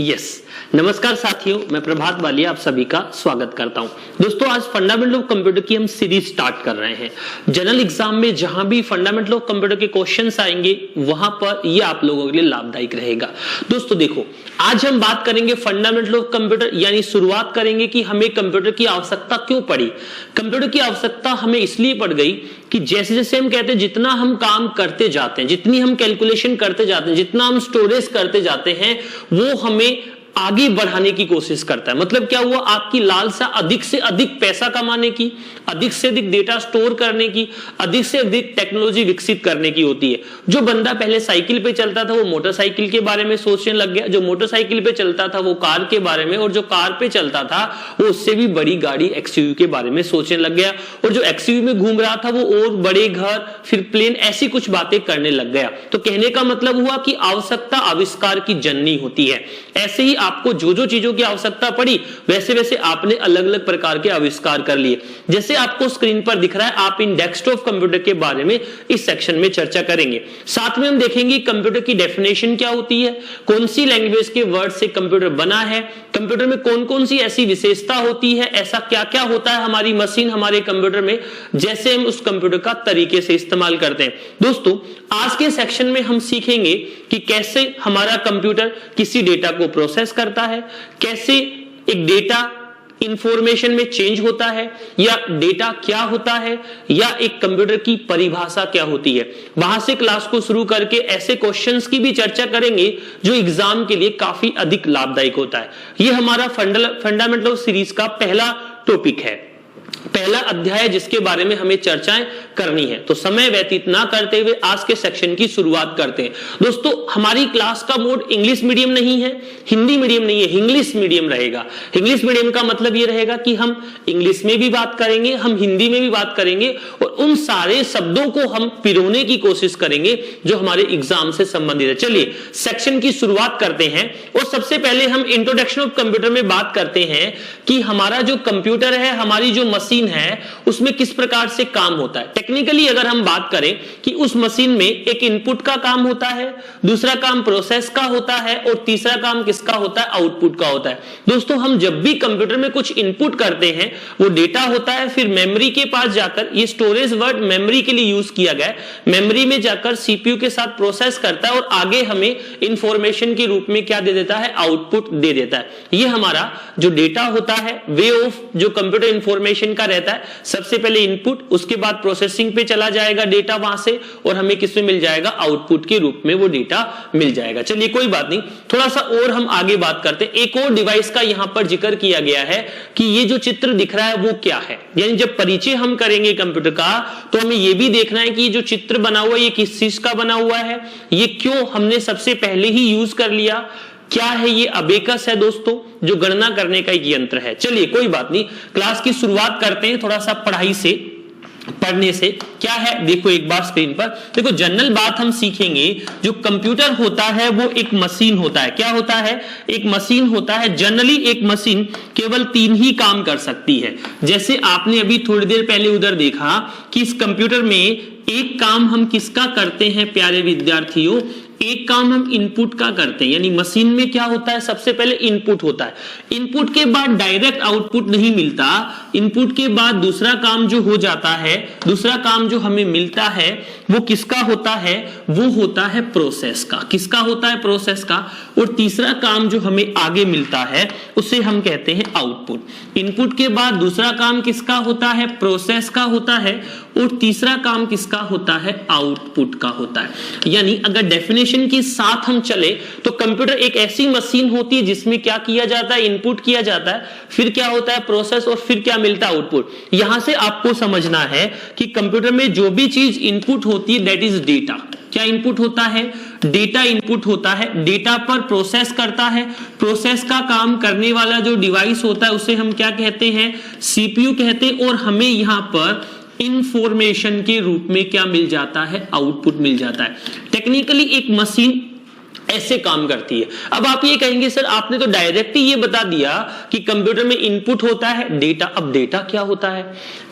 Yes नमस्कार साथियों, मैं प्रभात वालिया आप सभी का स्वागत करता हूं। दोस्तों आज फंडामेंटल ऑफ कंप्यूटर की हम सीरीज स्टार्ट कर रहे हैं। जनरल एग्जाम में जहां भी फंडामेंटल ऑफ कंप्यूटर के क्वेश्चंस आएंगे वहां पर ये आप लोगों के लिए लाभदायक रहेगा। दोस्तों देखो, आज हम बात करेंगे फंडामेंटल ऑफ कंप्यूटर, यानी शुरुआत करेंगे कि हमें कंप्यूटर की आवश्यकता क्यों पड़ी। कंप्यूटर की आवश्यकता हमें इसलिए पड़ गई कि जैसे जैसे हम कहते हैं जितना हम काम करते जाते हैं, जितनी हम कैलकुलेशन करते जाते हैं, जितना हम स्टोरेज करते जाते हैं, वो हमें आगे बढ़ाने की कोशिश करता है। मतलब क्या हुआ, आपकी लालसा अधिक से अधिक पैसा कमाने की, अधिक से अधिक डेटा स्टोर करने की, अधिक से अधिक टेक्नोलॉजी विकसित करने की होती है। जो बंदा पहले साइकिल पे चलता था वो मोटरसाइकिल के बारे में सोचने लग गया, जो मोटरसाइकिल पे चलता था वो कार के बारे में, और जो कार पे चलता था वो उससे भी बड़ी गाड़ी एक्सयूवी के बारे में सोचने लग गया, और जो एक्सयूवी में घूम रहा था वो और बड़े घर, फिर प्लेन, ऐसी कुछ बातें करने लग गया। तो कहने का मतलब हुआ कि आवश्यकता आविष्कार की जननी होती है। ऐसे ही आपको जो जो चीजों की आवश्यकता पड़ी वैसे वैसे आपने अलग अलग प्रकार के आविष्कार कर लिए। जैसे आपको स्क्रीन पर दिख रहा है, आप इन डेस्कटॉप कंप्यूटर के बारे में इस सेक्शन में चर्चा करेंगे। साथ में हम देखेंगे कंप्यूटर की डेफिनेशन क्या होती है, कौन सी लैंग्वेज के वर्ड से कंप्यूटर बना है, कंप्यूटर में कौन कौन सी ऐसी विशेषता होती है, ऐसा क्या क्या होता है हमारी मशीन, हमारे कंप्यूटर में, जैसे हम उस कंप्यूटर का तरीके से इस्तेमाल करते हैं। दोस्तों आज के सेक्शन में हम सीखेंगे कि कैसे हमारा कंप्यूटर किसी डेटा को प्रोसेस करता है, कैसे एक डेटा इंफॉर्मेशन में चेंज होता है, या डेटा क्या होता है, या एक कंप्यूटर की परिभाषा क्या होती है। वहां से क्लास को शुरू करके ऐसे क्वेश्चंस की भी चर्चा करेंगे जो एग्जाम के लिए काफी अधिक लाभदायक होता है। यह हमारा फंडामेंटल सीरीज का पहला टॉपिक है, पहला अध्याय जिसके बारे में हमें चर्चाएं करनी है। तो समय व्यतीत ना करते हुए आज के सेक्शन की शुरुआत करते हैं। दोस्तों हमारी क्लास का मोड इंग्लिश मीडियम नहीं है, हिंदी मीडियम नहीं है, इंग्लिश मीडियम रहेगा। इंग्लिश मीडियम का मतलब यह रहेगा कि हम इंग्लिश में भी बात करेंगे, हम हिंदी में भी बात करेंगे, और उन सारे शब्दों को हम पिरोने की कोशिश करेंगे जो हमारे एग्जाम से संबंधित है। चलिए सेक्शन की शुरुआत करते हैं, और सबसे पहले हम इंट्रोडक्शन ऑफ कंप्यूटर में बात करते हैं कि हमारा जो कंप्यूटर है, हमारी जो मशीन है, उसमें किस प्रकार से काम होता है। टेक्निकली अगर हम बात करें कि उस मशीन में एक इनपुट का काम होता है, दूसरा काम प्रोसेस का होता है, और तीसरा काम किसका होता है, आउटपुट का होता है। दोस्तों हम जब भी कंप्यूटर में कुछ इनपुट करते हैं वो डेटा होता है, फिर मेमोरी के पास जाकर, ये स्टोरेज वर्ड मेमोरी के लिए यूज किया गया है, मेमोरी में जाकर सीपीयू के साथ प्रोसेस करता है और आगे हमें इंफॉर्मेशन के रूप में क्या दे देता है, आउटपुट दे देता है। ये हमारा जो डेटा होता है, वे ऑफ जो कंप्यूटर इंफॉर्मेशन का रहता है, सबसे पहले इनपुट, उसके बाद प्रोसेसिंग पे चला जाएगा डेटा वहां से, और हमें किसमें मिल जाएगा, आउटपुट के रूप में वो डेटा मिल जाएगा। चलिए कोई बात नहीं, थोड़ा सा और हम आगे बात करते हैं। एक और डिवाइस का यहां पर जिक्र किया गया है कि ये जो चित्र दिख रहा है वो क्या है। यानी जब परिचय हम करेंगे कंप्यूटर का तो हमें ये भी देखना है कि ये जो चित्र बना हुआ है ये किस चीज का बना हुआ है, ये क्यों हमने सबसे पहले ही यूज कर लिया, क्या है ये, अबेकस है दोस्तों, जो गणना करने का एक यंत्र है। चलिए कोई बात नहीं, क्लास की शुरुआत करते हैं थोड़ा सा पढ़ाई से, पढ़ने से। क्या है देखो एक बार स्क्रीन पर देखो, जनरल बात हम सीखेंगे, जो कंप्यूटर होता है वो एक मशीन होता है। क्या होता है, एक मशीन होता है। जनरली एक मशीन केवल 3 ही काम कर सकती है। जैसे आपने अभी थोड़ी देर पहले उधर देखा कि इस कंप्यूटर में एक काम हम किसका करते हैं प्यारे विद्यार्थियों, एक काम हम इनपुट का करते हैं। यानी मशीन में क्या होता है, सबसे पहले इनपुट होता है, इनपुट के बाद डायरेक्ट आउटपुट नहीं मिलता, इनपुट के बाद दूसरा काम जो हो जाता है, दूसरा काम जो हमें मिलता है वो किसका होता है, वो होता है प्रोसेस का। किसका होता है, प्रोसेस का। और तीसरा काम जो हमें आगे मिलता है उसे हम कहते हैं आउटपुट। इनपुट के बाद दूसरा काम किसका होता है, प्रोसेस का होता है, और तीसरा काम किसका होता है, आउटपुट का होता है। यानी अगर डेफिनेशन के साथ हम चले तो कंप्यूटर एक ऐसी मशीन होती है जिसमें क्या किया जाता है, इनपुट किया जाता है, फिर क्या होता है, प्रोसेस, और फिर क्या मिलता है, आउटपुट। यहां से आपको समझना है कि कंप्यूटर में जो भी चीज इनपुट होती है दैट इज डेटा। क्या इनपुट होता है, डेटा इनपुट होता है, डेटा पर प्रोसेस करता है, प्रोसेस का काम करने वाला जो डिवाइस होता है उसे हम क्या कहते हैं, सीपीयू कहते हैं, और हमें यहां पर इंफॉर्मेशन के रूप में क्या मिल जाता है, आउटपुट मिल जाता है। टेक्निकली एक मशीन ऐसे काम करती है। अब आप ये कहेंगे सर आपने तो डायरेक्ट ही ये बता दिया कि कंप्यूटर में इनपुट होता है डेटा। अब डेटा क्या होता है,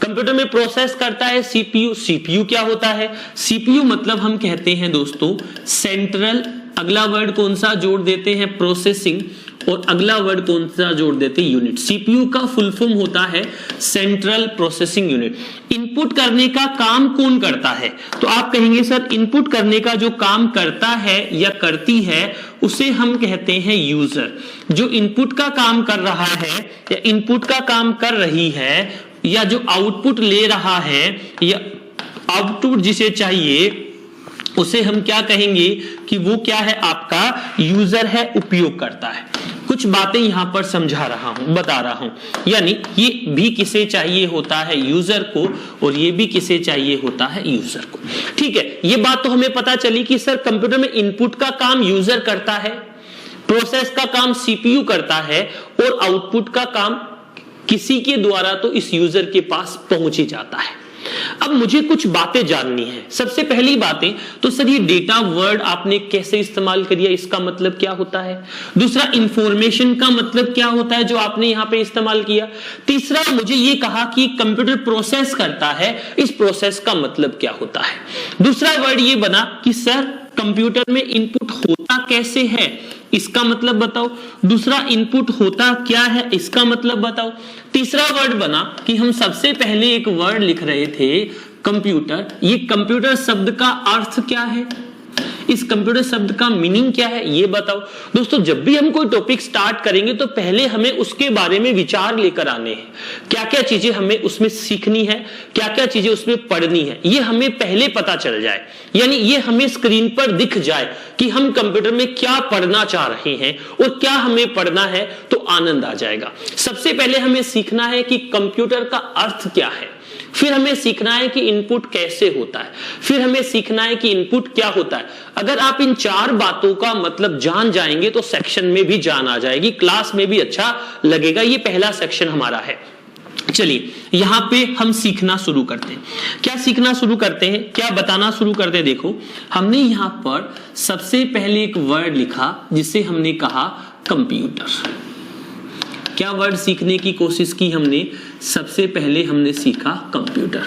कंप्यूटर में प्रोसेस करता है सीपीयू। सीपीयू क्या होता है, सीपीयू मतलब हम कहते हैं दोस्तों सेंट्रल अगला वर्ड कौन सा जोड़ देते हैं, प्रोसेसिंग, और अगला वर्ड कौन सा जोड़ देते हैं, यूनिट। सीपीयू का फुल फॉर्म होता है सेंट्रल प्रोसेसिंग यूनिट। इनपुट करने का काम कौन करता है, तो आप कहेंगे सर इनपुट करने का जो काम करता है या करती है उसे हम कहते हैं यूजर। जो इनपुट का काम कर रहा है या इनपुट का काम कर रही है या जो आउटपुट ले रहा है या आउटपुट जिसे चाहिए उसे हम क्या कहेंगे कि वो क्या है, आपका यूजर है, उपयोग करता है। कुछ बातें यहां पर समझा रहा हूं, बता रहा हूं, यानी ये भी किसे चाहिए होता है, यूजर को, और ये भी किसे चाहिए होता है, यूजर को। ठीक है, ये बात तो हमें पता चली कि सर कंप्यूटर में इनपुट का काम यूजर करता है, प्रोसेस का काम सीपीयू करता है, और आउटपुट का काम किसी के द्वारा तो इस यूजर के पास पहुंच ही जाता है। अब मुझे कुछ बातें जाननी है। सबसे पहली बातें तो सर ये डेटा वर्ड आपने कैसे इस्तेमाल किया, इसका मतलब क्या होता है। दूसरा, इंफॉर्मेशन का मतलब क्या होता है जो आपने यहां पे इस्तेमाल किया। तीसरा, मुझे ये कहा कि कंप्यूटर प्रोसेस करता है, इस प्रोसेस का मतलब क्या होता है। दूसरा वर्ड ये बना कि सर कंप्यूटर में इनपुट होता कैसे है, इसका मतलब बताओ। दूसरा, इनपुट होता क्या है, इसका मतलब बताओ। तीसरा वर्ड बना कि हम सबसे पहले एक वर्ड लिख रहे थे कंप्यूटर। ये कंप्यूटर शब्द का अर्थ क्या है, इस कंप्यूटर शब्द का मीनिंग क्या है, ये बताओ। दोस्तों, जब भी हम कोई टॉपिक स्टार्ट करेंगे तो पहले हमें उसके बारे में विचार लेकर आने हैं। क्या क्या चीजें हमें उसमें सीखनी है, क्या क्या चीजें उसमें पढ़नी है, ये हमें पहले पता चल जाए, यानी ये हमें स्क्रीन पर दिख जाए कि हम कंप्यूटर में क्या पढ़ना चाह रहे हैं और क्या हमें पढ़ना है, तो आनंद आ जाएगा। सबसे पहले हमें सीखना है कि कंप्यूटर का अर्थ क्या है, फिर हमें सीखना है कि इनपुट कैसे होता है, फिर हमें सीखना है कि इनपुट क्या होता है। अगर आप इन चार बातों का मतलब जान जाएंगे तो सेक्शन में भी जान आ जाएगी, क्लास में भी अच्छा लगेगा। ये पहला सेक्शन हमारा है। चलिए यहां पे हम सीखना शुरू करते हैं। क्या सीखना शुरू करते हैं, क्या बताना शुरू करते हैं। देखो, हमने यहां पर सबसे पहले एक वर्ड लिखा जिसे हमने कहा कंप्यूटर। क्या वर्ड सीखने की कोशिश की हमने, सबसे पहले हमने सीखा कंप्यूटर।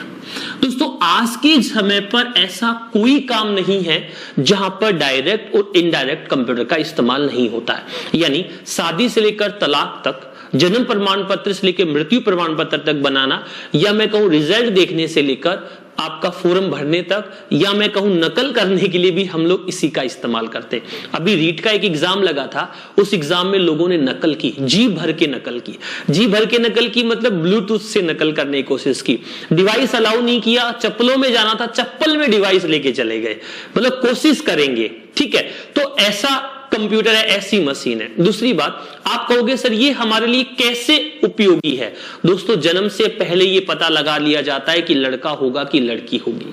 दोस्तों, आज के समय पर ऐसा कोई काम नहीं है जहां पर डायरेक्ट और इनडायरेक्ट कंप्यूटर का इस्तेमाल नहीं होता है। यानी शादी से लेकर तलाक तक, जन्म प्रमाण पत्र से लेकर मृत्यु प्रमाण पत्र तक बनाना, या मैं कहूं रिजल्ट देखने से लेकर आपका फॉर्म भरने तक, या मैं कहूं नकल करने के लिए भी हम लोग इसी का इस्तेमाल करते हैं। अभी रीट का एक एग्जाम लगा था, उस एग्जाम में लोगों ने नकल की, जी भर के नकल की। जी भर के नकल की मतलब ब्लूटूथ से नकल करने की कोशिश की। डिवाइस अलाउ नहीं किया, चप्पलों में जाना था, चप्पल में डिवाइस लेके चले गए, मतलब कोशिश करेंगे। ठीक है, तो ऐसा कंप्यूटर है, ऐसी मशीन है। दूसरी बात, आप कहोगे सर ये हमारे लिए कैसे उपयोगी है। दोस्तों, जन्म से पहले ये पता लगा लिया जाता है कि लड़का होगा कि लड़की होगी,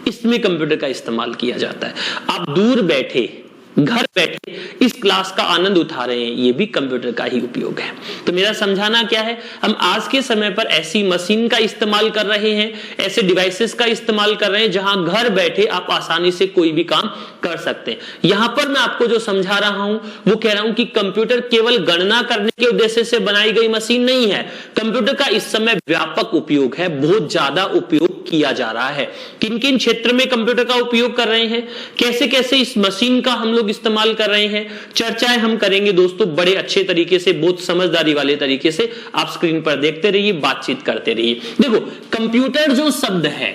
इसमें कंप्यूटर का इस्तेमाल किया जाता है। आप दूर बैठे, घर बैठे इस क्लास का आनंद उठा रहे हैं, ये भी कंप्यूटर का ही उपयोग है। तो मेरा समझाना क्या है, हम आज के समय पर ऐसी मशीन का इस्तेमाल कर रहे हैं, ऐसे डिवाइसेस का इस्तेमाल कर रहे हैं जहां घर बैठे आप आसानी से कोई भी काम कर सकते हैं। यहां पर मैं आपको जो समझा रहा हूं वो कह रहा हूं कि कंप्यूटर केवल गणना करने के उद्देश्य से बनाई गई मशीन नहीं है। कंप्यूटर का इस समय व्यापक उपयोग है, बहुत ज्यादा उपयोग किया जा रहा है। किन किन क्षेत्र में कंप्यूटर का उपयोग कर रहे हैं, कैसे कैसे इस मशीन का हम लोग इस्तेमाल कर रहे हैं, चर्चाएं हम करेंगे दोस्तों बड़े अच्छे तरीके से, बहुत समझदारी वाले तरीके से। आप स्क्रीन पर देखते रहिए, बातचीत करते रहिए। देखो, कंप्यूटर जो शब्द है,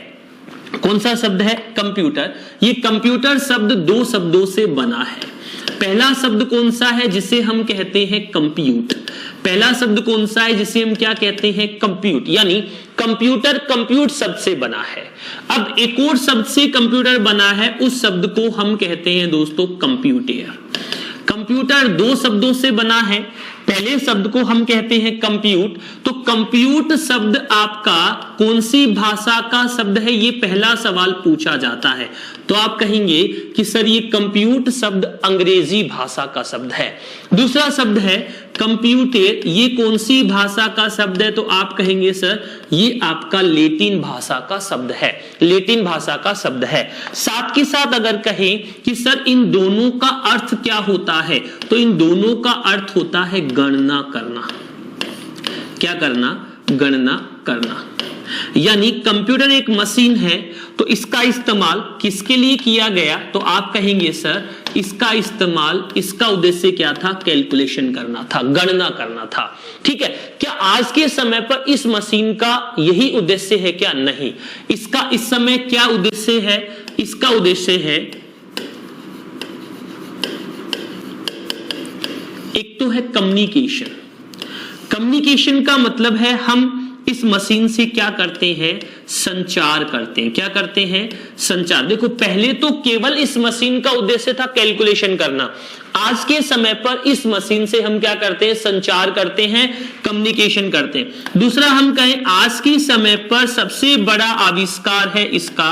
कौन सा शब्द है, कंप्यूटर। ये कंप्यूटर शब्द दो शब्दों से बना है। पहला शब्द कौन सा है, जिसे हम कहते हैं कंप्यूट। पहला शब्द कौन सा है, जिसे हम क्या कहते हैं, कंप्यूट। यानी कंप्यूटर कंप्यूट शब्द से बना है। अब एक और शब्द से कंप्यूटर बना है, उस शब्द को हम कहते हैं दोस्तों कंप्यूटर। कंप्यूटर दो शब्दों से बना है, पहले शब्द को हम कहते हैं कंप्यूट। तो कंप्यूट शब्द आपका कौन सी भाषा का शब्द है, ये पहला सवाल पूछा जाता है। तो आप कहेंगे कि सर ये कंप्यूट शब्द अंग्रेजी भाषा का शब्द है। दूसरा शब्द है कंप्यूटर, ये कौन सी भाषा का शब्द है, तो आप कहेंगे सर ये आपका लैटिन भाषा का शब्द है, लैटिन भाषा का शब्द है। साथ के साथ अगर कहें कि सर इन दोनों का अर्थ क्या होता है, तो इन दोनों का अर्थ होता है गणना करना। क्या करना, गणना करना। यानी कंप्यूटर एक मशीन है, तो इसका इस्तेमाल किसके लिए किया गया, तो आप कहेंगे सर इसका इस्तेमाल, इसका उद्देश्य क्या था? कैलकुलेशन करना था, गणना करना था। ठीक है, क्या आज के समय पर इस मशीन का यही उद्देश्य है क्या? नहीं। इसका इस समय क्या उद्देश्य है? इसका उद्देश्य है, एक तो है कम्युनिकेशन। कम्युनिकेशन का मतलब है हम इस मशीन से क्या करते हैं? संचार करते हैं। क्या करते हैं? संचार। देखो, पहले तो केवल इस मशीन का उद्देश्य था कैलकुलेशन करना। आज के समय पर इस मशीन से हम क्या करते हैं? संचार करते हैं, कम्युनिकेशन करते हैं। दूसरा, हम कहें आज के समय पर सबसे बड़ा आविष्कार है इसका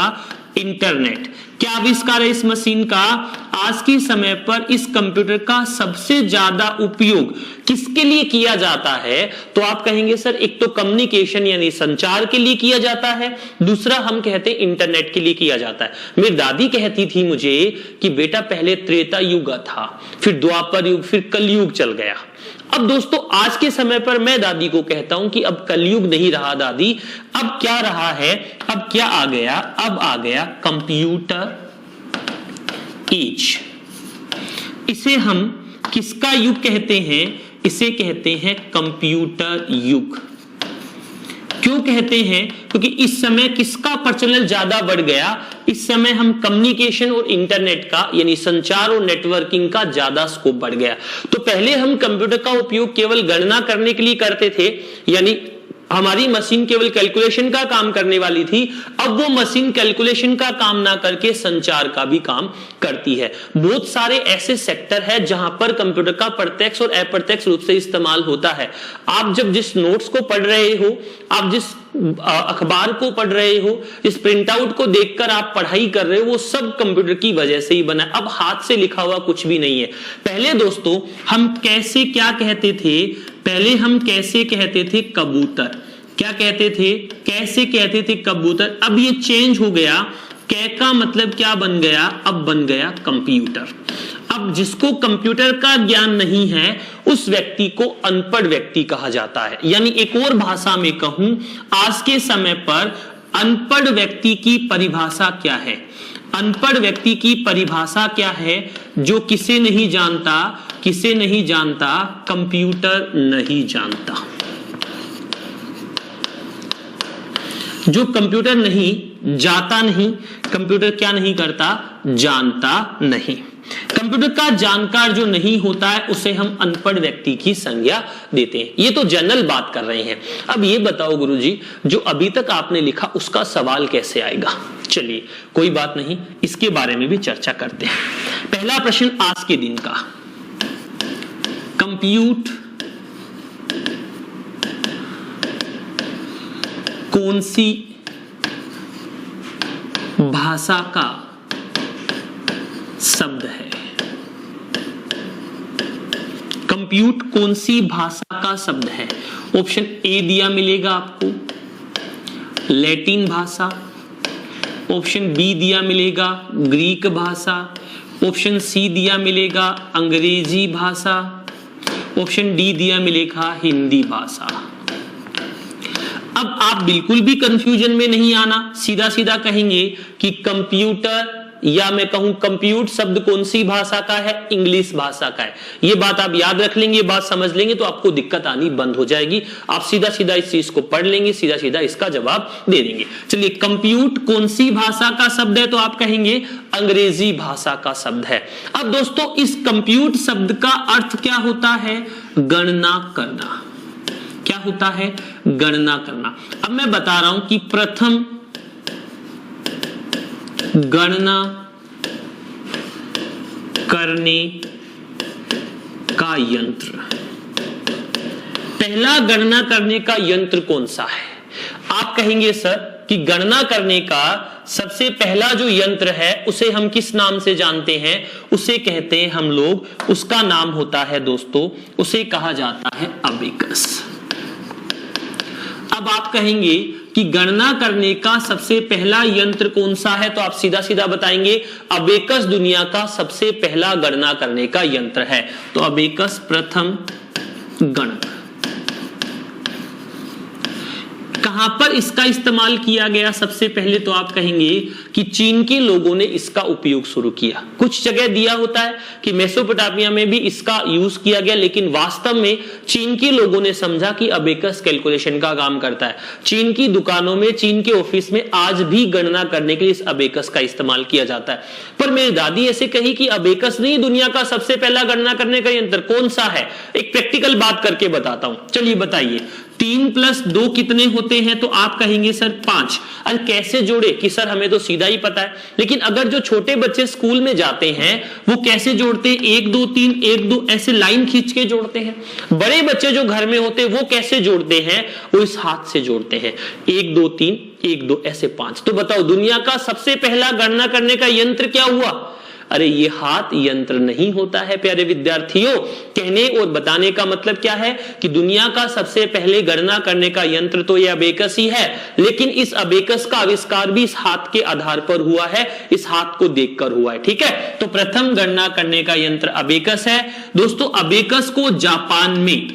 इंटरनेट। क्या आविष्कार है इस मशीन का? आज के समय पर इस कंप्यूटर का सबसे ज्यादा उपयोग किसके लिए किया जाता है? तो आप कहेंगे सर, एक तो कम्युनिकेशन यानी संचार के लिए किया जाता है, दूसरा हम कहते हैं इंटरनेट के लिए किया जाता है। मेरी दादी कहती थी मुझे कि बेटा पहले त्रेता युग था, फिर द्वापर युग, फिर कलयुग चल गया। अब दोस्तों, आज के समय पर मैं दादी को कहता हूं कि अब कलयुग नहीं रहा दादी, अब क्या रहा है? अब क्या आ गया? अब आ गया कंप्यूटर एज। इसे हम किसका युग कहते हैं? इसे कहते हैं कंप्यूटर युग। क्यों कहते हैं? क्योंकि इस समय किसका प्रचलन ज्यादा बढ़ गया? इस समय हम कम्युनिकेशन और इंटरनेट का यानी संचार और नेटवर्किंग का ज्यादा स्कोप बढ़ गया। तो पहले हम कंप्यूटर का उपयोग केवल गणना करने के लिए करते थे, यानी हमारी मशीन केवल कैलकुलेशन का काम करने वाली थी। अब वो मशीन कैलकुलेशन का काम ना करके संचार का भी काम करती है। बहुत सारे ऐसे सेक्टर है जहां पर कंप्यूटर का प्रत्यक्ष और अप्रत्यक्ष रूप से इस्तेमाल होता है। आप जब जिस नोट्स को पढ़ रहे हो, आप जिस अखबार को पढ़ रहे हो, इस प्रिंट आउट को देखकर आप पढ़ाई कर रहे हो, वो सब कंप्यूटर की वजह से ही बना। अब हाथ से लिखा हुआ कुछ भी नहीं है। पहले दोस्तों हम कैसे क्या कहते थे? पहले हम कैसे कहते थे? कबूतर। क्या कहते थे? कैसे कहते थे? कबूतर। अब ये चेंज हो गया, कै का मतलब क्या बन गया? अब बन गया कंप्यूटर। अब जिसको कंप्यूटर का ज्ञान नहीं है उस व्यक्ति को अनपढ़ व्यक्ति कहा जाता है। यानी एक और भाषा में कहूं, आज के समय पर अनपढ़ व्यक्ति की परिभाषा क्या है? अनपढ़ व्यक्ति की परिभाषा क्या है? जो किसे नहीं जानता? किसे नहीं जानता? कंप्यूटर नहीं जानता। जो कंप्यूटर नहीं जाता नहीं, कंप्यूटर क्या नहीं करता? जानता नहीं। कंप्यूटर का जानकार जो नहीं होता है उसे हम अनपढ़ व्यक्ति की संज्ञा देते हैं। ये तो जनरल बात कर रहे हैं। अब ये बताओ गुरुजी, जो अभी तक आपने लिखा उसका सवाल कैसे आएगा? चलिए कोई बात नहीं, इसके बारे में भी चर्चा करते हैं। पहला प्रश्न आज के दिन का, कंप्यूट कौन सी भाषा का शब्द है? कंप्यूट कौन सी भाषा का शब्द है? ऑप्शन ए दिया मिलेगा आपको, लैटिन भाषा। ऑप्शन बी दिया मिलेगा, ग्रीक भाषा। ऑप्शन सी दिया मिलेगा, अंग्रेजी भाषा। ऑप्शन डी दिया मिलेगा, हिंदी भाषा। अब आप बिल्कुल भी कंफ्यूजन में नहीं आना, सीधा सीधा कहेंगे कि कंप्यूटर, या मैं कहूं कंप्यूट शब्द कौन सी भाषा का है? इंग्लिश भाषा का है। ये बात आप याद रख लेंगे, बात समझ लेंगे तो आपको दिक्कत आनी बंद हो जाएगी। आप सीधा सीधा इस चीज को पढ़ लेंगे, सीधा सीधा इसका जवाब दे देंगे। चलिए, कंप्यूट कौन सी भाषा का शब्द है? तो आप कहेंगे अंग्रेजी भाषा का शब्द है। अब दोस्तों, इस कंप्यूट शब्द का अर्थ क्या होता है? गणना करना। क्या होता है? गणना करना। अब मैं बता रहा हूं कि प्रथम गणना करने का यंत्र, पहला गणना करने का यंत्र कौन सा है? आप कहेंगे सर कि गणना करने का सबसे पहला जो यंत्र है उसे हम किस नाम से जानते हैं? उसे कहते हैं हम लोग, उसका नाम होता है दोस्तों, उसे कहा जाता है अबेकस। अब आप कहेंगे कि गणना करने का सबसे पहला यंत्र कौन सा है? तो आप सीधा सीधा बताएंगे अबेकस दुनिया का सबसे पहला गणना करने का यंत्र है। तो अबेकस प्रथम गणक। कहां पर इसका इस्तेमाल किया गया? सबसे पहले तो आप कहेंगे कि चीन के लोगों ने इसका उपयोग शुरू किया। कुछ जगह दिया होता है कि मेसोपोटामिया में भी इसका यूज किया गया, लेकिन वास्तव में चीन के लोगों ने समझा कि अबेकस कैलकुलेशन का काम करता है। चीन की दुकानों में, चीन के ऑफिस में आज भी गणना करने के लिए इस अबेकस का इस्तेमाल किया जाता है। पर मेरी दादी ऐसे कही कि अबेकस नहीं दुनिया का सबसे पहला गणना करने का यंत्र। कौन सा है? एक प्रैक्टिकल बात करके बताता हूं। चलिए बताइए, 3 + 2 कितने होते हैं? तो आप कहेंगे सर 5। अरे कैसे जोड़े? कि सर हमें तो सीधा ही पता है। लेकिन अगर जो छोटे बच्चे स्कूल में जाते हैं वो कैसे जोड़ते हैं? 1 2 3 1 2 ऐसे लाइन खींच के जोड़ते हैं। बड़े बच्चे जो घर में होते हैं वो कैसे जोड़ते हैं? वो इस हाथ से जोड़ते हैं, 1 2 3 1 2 ऐसे 5। तो बताओ दुनिया का सबसे पहला गणना करने का यंत्र क्या हुआ? अरे ये हाथ यंत्र नहीं होता है प्यारे विद्यार्थियों। कहने और बताने का मतलब क्या है कि दुनिया का सबसे पहले गणना करने का यंत्र तो ये अबेकस ही है, लेकिन इस अबेकस का आविष्कार भी इस हाथ के आधार पर हुआ है, इस हाथ को देखकर हुआ है। ठीक है, तो प्रथम गणना करने का यंत्र अबेकस है। दोस्तों अबेकस को जापान में,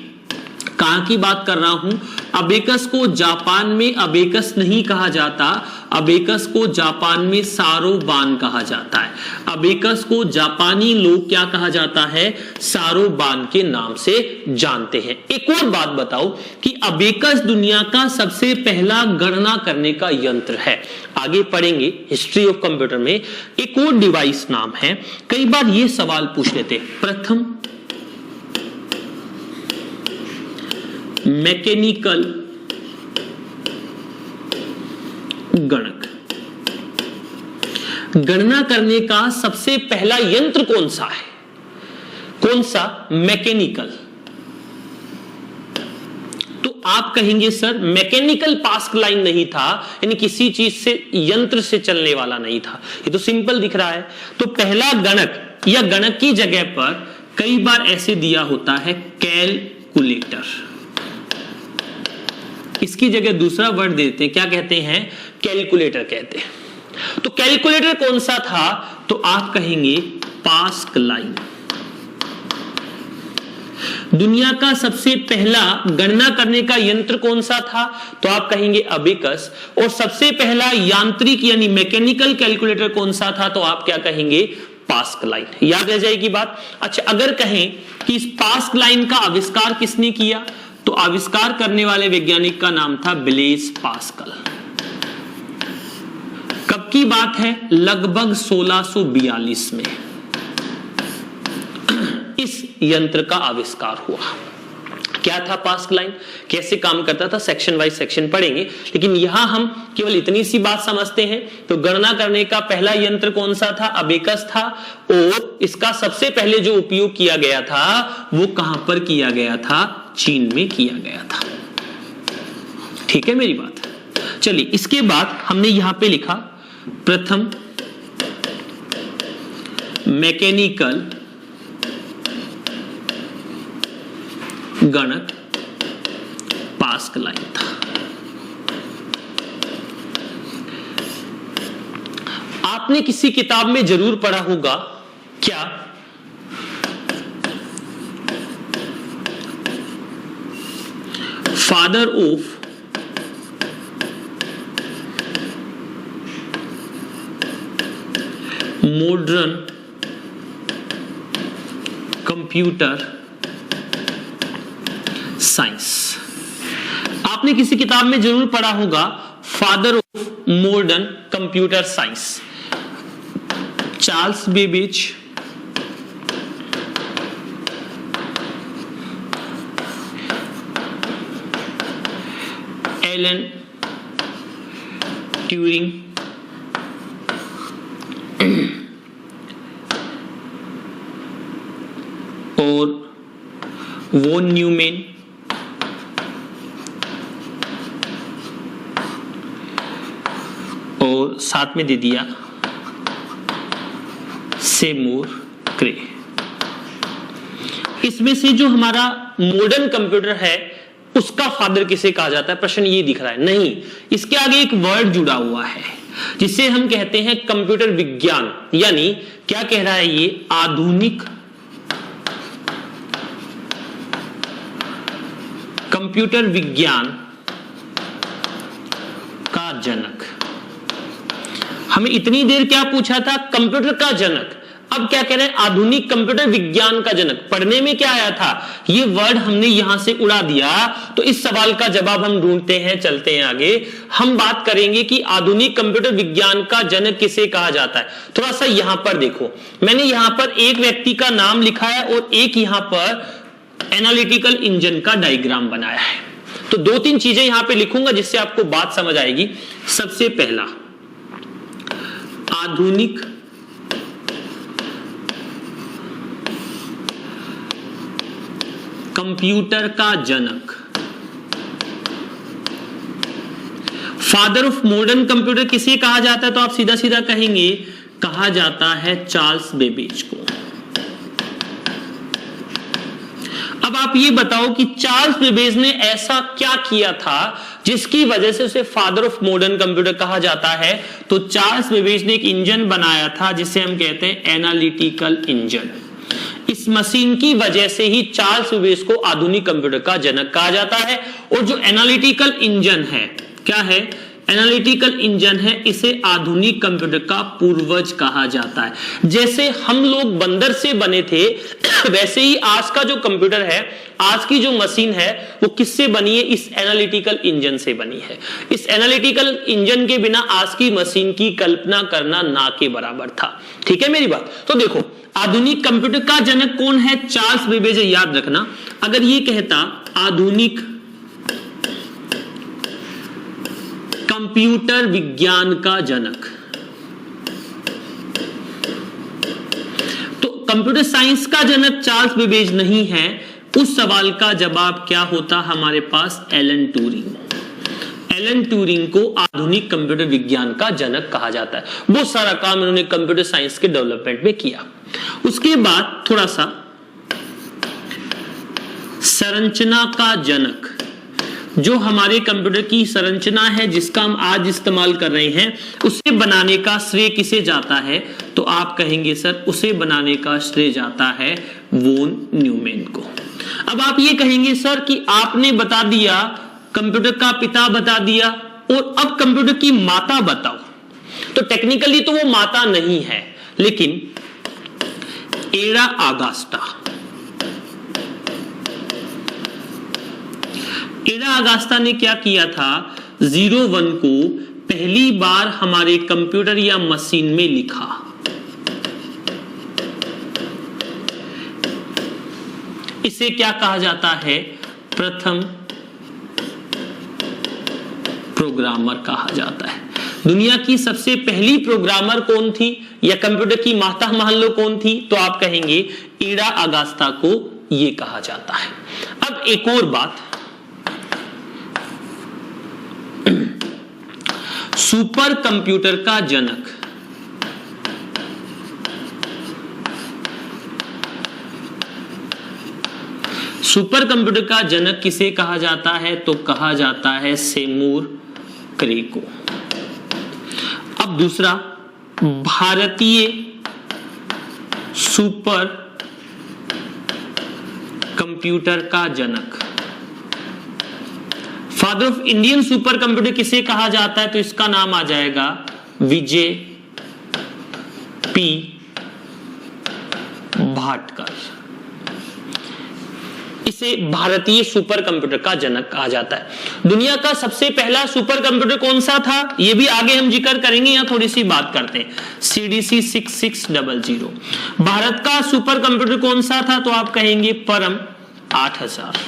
कहां की बात कर रहा हूं? अबेकस को जापान में अबेकस नहीं कहा जाता, अबेकस को जापान में सारोबान कहा जाता है। अबेकस को जापानी लोग क्या कहा जाता है? सारोबान के नाम से जानते हैं। एक और बात बताओ कि अबेकस दुनिया का सबसे पहला गणना करने का यंत्र है। आगे पढ़ेंगे हिस्ट्री ऑफ कंप्यूटर में एक और डिवाइस नाम है। कई बार यह सवाल पूछ लेते, प्रथम मैकेनिकल गणक, गणना करने का सबसे पहला यंत्र कौन सा है? कौन सा? मैकेनिकल। तो आप कहेंगे सर मैकेनिकल पास्क लाइन नहीं था, यानी किसी चीज से, यंत्र से चलने वाला नहीं था। ये तो सिंपल दिख रहा है। तो पहला गणक या गणक की जगह पर कई बार ऐसे दिया होता है कैलकुलेटर। इसकी जगह दूसरा वर्ड देते हैं, क्या कहते हैं? कैलकुलेटर कहते हैं। तो कैलकुलेटर कौन सा था? तो आप कहेंगे पास्क लाइन। दुनिया का सबसे पहला गणना करने का यंत्र कौन सा था? तो आप कहेंगे अबेकस। और सबसे पहला यांत्रिक यानी मैकेनिकल कैलकुलेटर कौन सा था? तो आप क्या कहेंगे? पास्क लाइन। याद रह जाएगी बात। अच्छा, अगर कहें कि इस पास्क लाइन का आविष्कार किसने किया, तो आविष्कार करने वाले वैज्ञानिक का नाम था ब्लेज पास्कल। कब की बात है? लगभग 1642 में इस यंत्र का आविष्कार हुआ। क्या था पास्क लाइन, कैसे काम करता था, सेक्शन वाइज सेक्शन पढ़ेंगे। लेकिन यहां हम केवल इतनी सी बात समझते हैं। तो गणना करने का पहला यंत्र कौन सा था? अबेकस था। और इसका सबसे पहले जो उपयोग किया गया था वो कहां पर किया गया था? चीन में किया गया था। ठीक है मेरी बात। चलिए इसके बाद हमने यहां पे लिखा प्रथम मैकेनिकल गणक पास्क लाइन था। आपने किसी किताब में जरूर पढ़ा होगा, क्या? Father of modern computer science. आपने किसी किताब में जरूर पढ़ा होगा father of modern computer science, Charles Babbage, Alan Turing, और वॉन न्यूमैन, और साथ में दे दिया सेमूर क्रे। इसमें से जो हमारा मॉडर्न कंप्यूटर है उसका फादर किसे कहा जाता है? प्रश्न ये दिख रहा है। नहीं, इसके आगे एक वर्ड जुड़ा हुआ है जिसे हम कहते हैं कंप्यूटर विज्ञान। यानी क्या कह रहा है ये? आधुनिक कंप्यूटर विज्ञान जनक। हमें इतनी देर क्या पूछा था? कंप्यूटर का जनक। अब क्या कह रहे हैं? आधुनिक कंप्यूटर विज्ञान का जनक। पढ़ने में क्या आया था? ये वर्ड हमने यहां से उड़ा दिया, तो इस सवाल का जवाब हम ढूंढते हैं, चलते हैं आगे। हम बात करेंगे कि आधुनिक कंप्यूटर विज्ञान का जनक किसे कहा जाता है। थोड़ा सा यहां पर देखो, मैंने यहां पर एक व्यक्ति का नाम लिखा है और एक यहां पर एनालिटिकल इंजन का डायग्राम बनाया है। तो दो तीन चीजें यहां पे लिखूंगा जिससे आपको बात समझ आएगी। सबसे पहला, आधुनिक कंप्यूटर का जनक, फादर ऑफ मॉडर्न कंप्यूटर किसे कहा जाता है? तो आप सीधा सीधा कहेंगे कहा जाता है चार्ल्स बेबेज को। अब आप ये बताओ कि चार्ल्स बेबेज ने ऐसा क्या किया था जिसकी वजह से उसे फादर ऑफ मॉडर्न कंप्यूटर कहा जाता है? तो चार्ल्स बेबेज ने एक इंजन बनाया था जिसे हम कहते हैं एनालिटिकल इंजन। इस मशीन की वजह से ही चार्ल्स बेबेज को आधुनिक कंप्यूटर का जनक कहा जाता है। और जो एनालिटिकल इंजन है, क्या है? एनालिटिकल इंजन है, इसे आधुनिक कंप्यूटर का पूर्वज कहा जाता है। जैसे हम लोग बंदर से बने थे, वैसे ही आज का जो कंप्यूटर है, आज की जो मशीन है, वो किससे बनी है? इस एनालिटिकल इंजन से बनी है। इस एनालिटिकल इंजन के बिना आज की मशीन की कल्पना करना ना के बराबर था। ठीक है मेरी बात? तो देखो, आधुनिक कंप्यूटर का जनक कौन है? Charles Babbage. याद रखना, अगर ये कहता आधुनिक कंप्यूटर विज्ञान का जनक, तो कंप्यूटर साइंस का जनक चार्ल्स बेबेज नहीं है। उस सवाल का जवाब क्या होता हमारे पास? Alan Turing. एलन ट्यूरिंग को आधुनिक कंप्यूटर विज्ञान का जनक कहा जाता है। बहुत सारा काम इन्होंने कंप्यूटर साइंस के डेवलपमेंट में किया। उसके बाद थोड़ा सा संरचना का जनक, जो हमारे कंप्यूटर की संरचना है जिसका हम आज इस्तेमाल कर रहे हैं, उसे बनाने का श्रेय किसे जाता है? तो आप कहेंगे सर उसे बनाने का श्रेय जाता है वॉन न्यूमैन को। अब आप ये कहेंगे सर कि आपने बता दिया कंप्यूटर का पिता बता दिया, और अब कंप्यूटर की माता बताओ। तो टेक्निकली तो वो माता नहीं है, लेकिन एडा अगस्टा, एडा अगस्टा ने क्या किया था? 01 को पहली बार हमारे कंप्यूटर या मशीन में लिखा। इसे क्या कहा जाता है? प्रथम प्रोग्रामर कहा जाता है। दुनिया की सबसे पहली प्रोग्रामर कौन थी, या कंप्यूटर की माता मान लो कौन थी? तो आप कहेंगे एडा अगस्ता को यह कहा जाता है। अब एक और बात, सुपर कंप्यूटर का जनक, सुपर कंप्यूटर का जनक किसे कहा जाता है? तो कहा जाता है सेमूर क्रे को। अब दूसरा, भारतीय सुपर कंप्यूटर का जनक, father of Indian super computer किसे कहा जाता है? तो इसका नाम आ जाएगा विजय पी भाटकर। इसे भारतीय सुपर कंप्यूटर का जनक कहा जाता है। दुनिया का सबसे पहला सुपर कंप्यूटर कौन सा था? यह भी आगे हम जिक्र करेंगे, यहां थोड़ी सी बात करते हैं। CDC 6600। भारत का सुपर कंप्यूटर कौन सा था? तो आप कहेंगे परम 8000।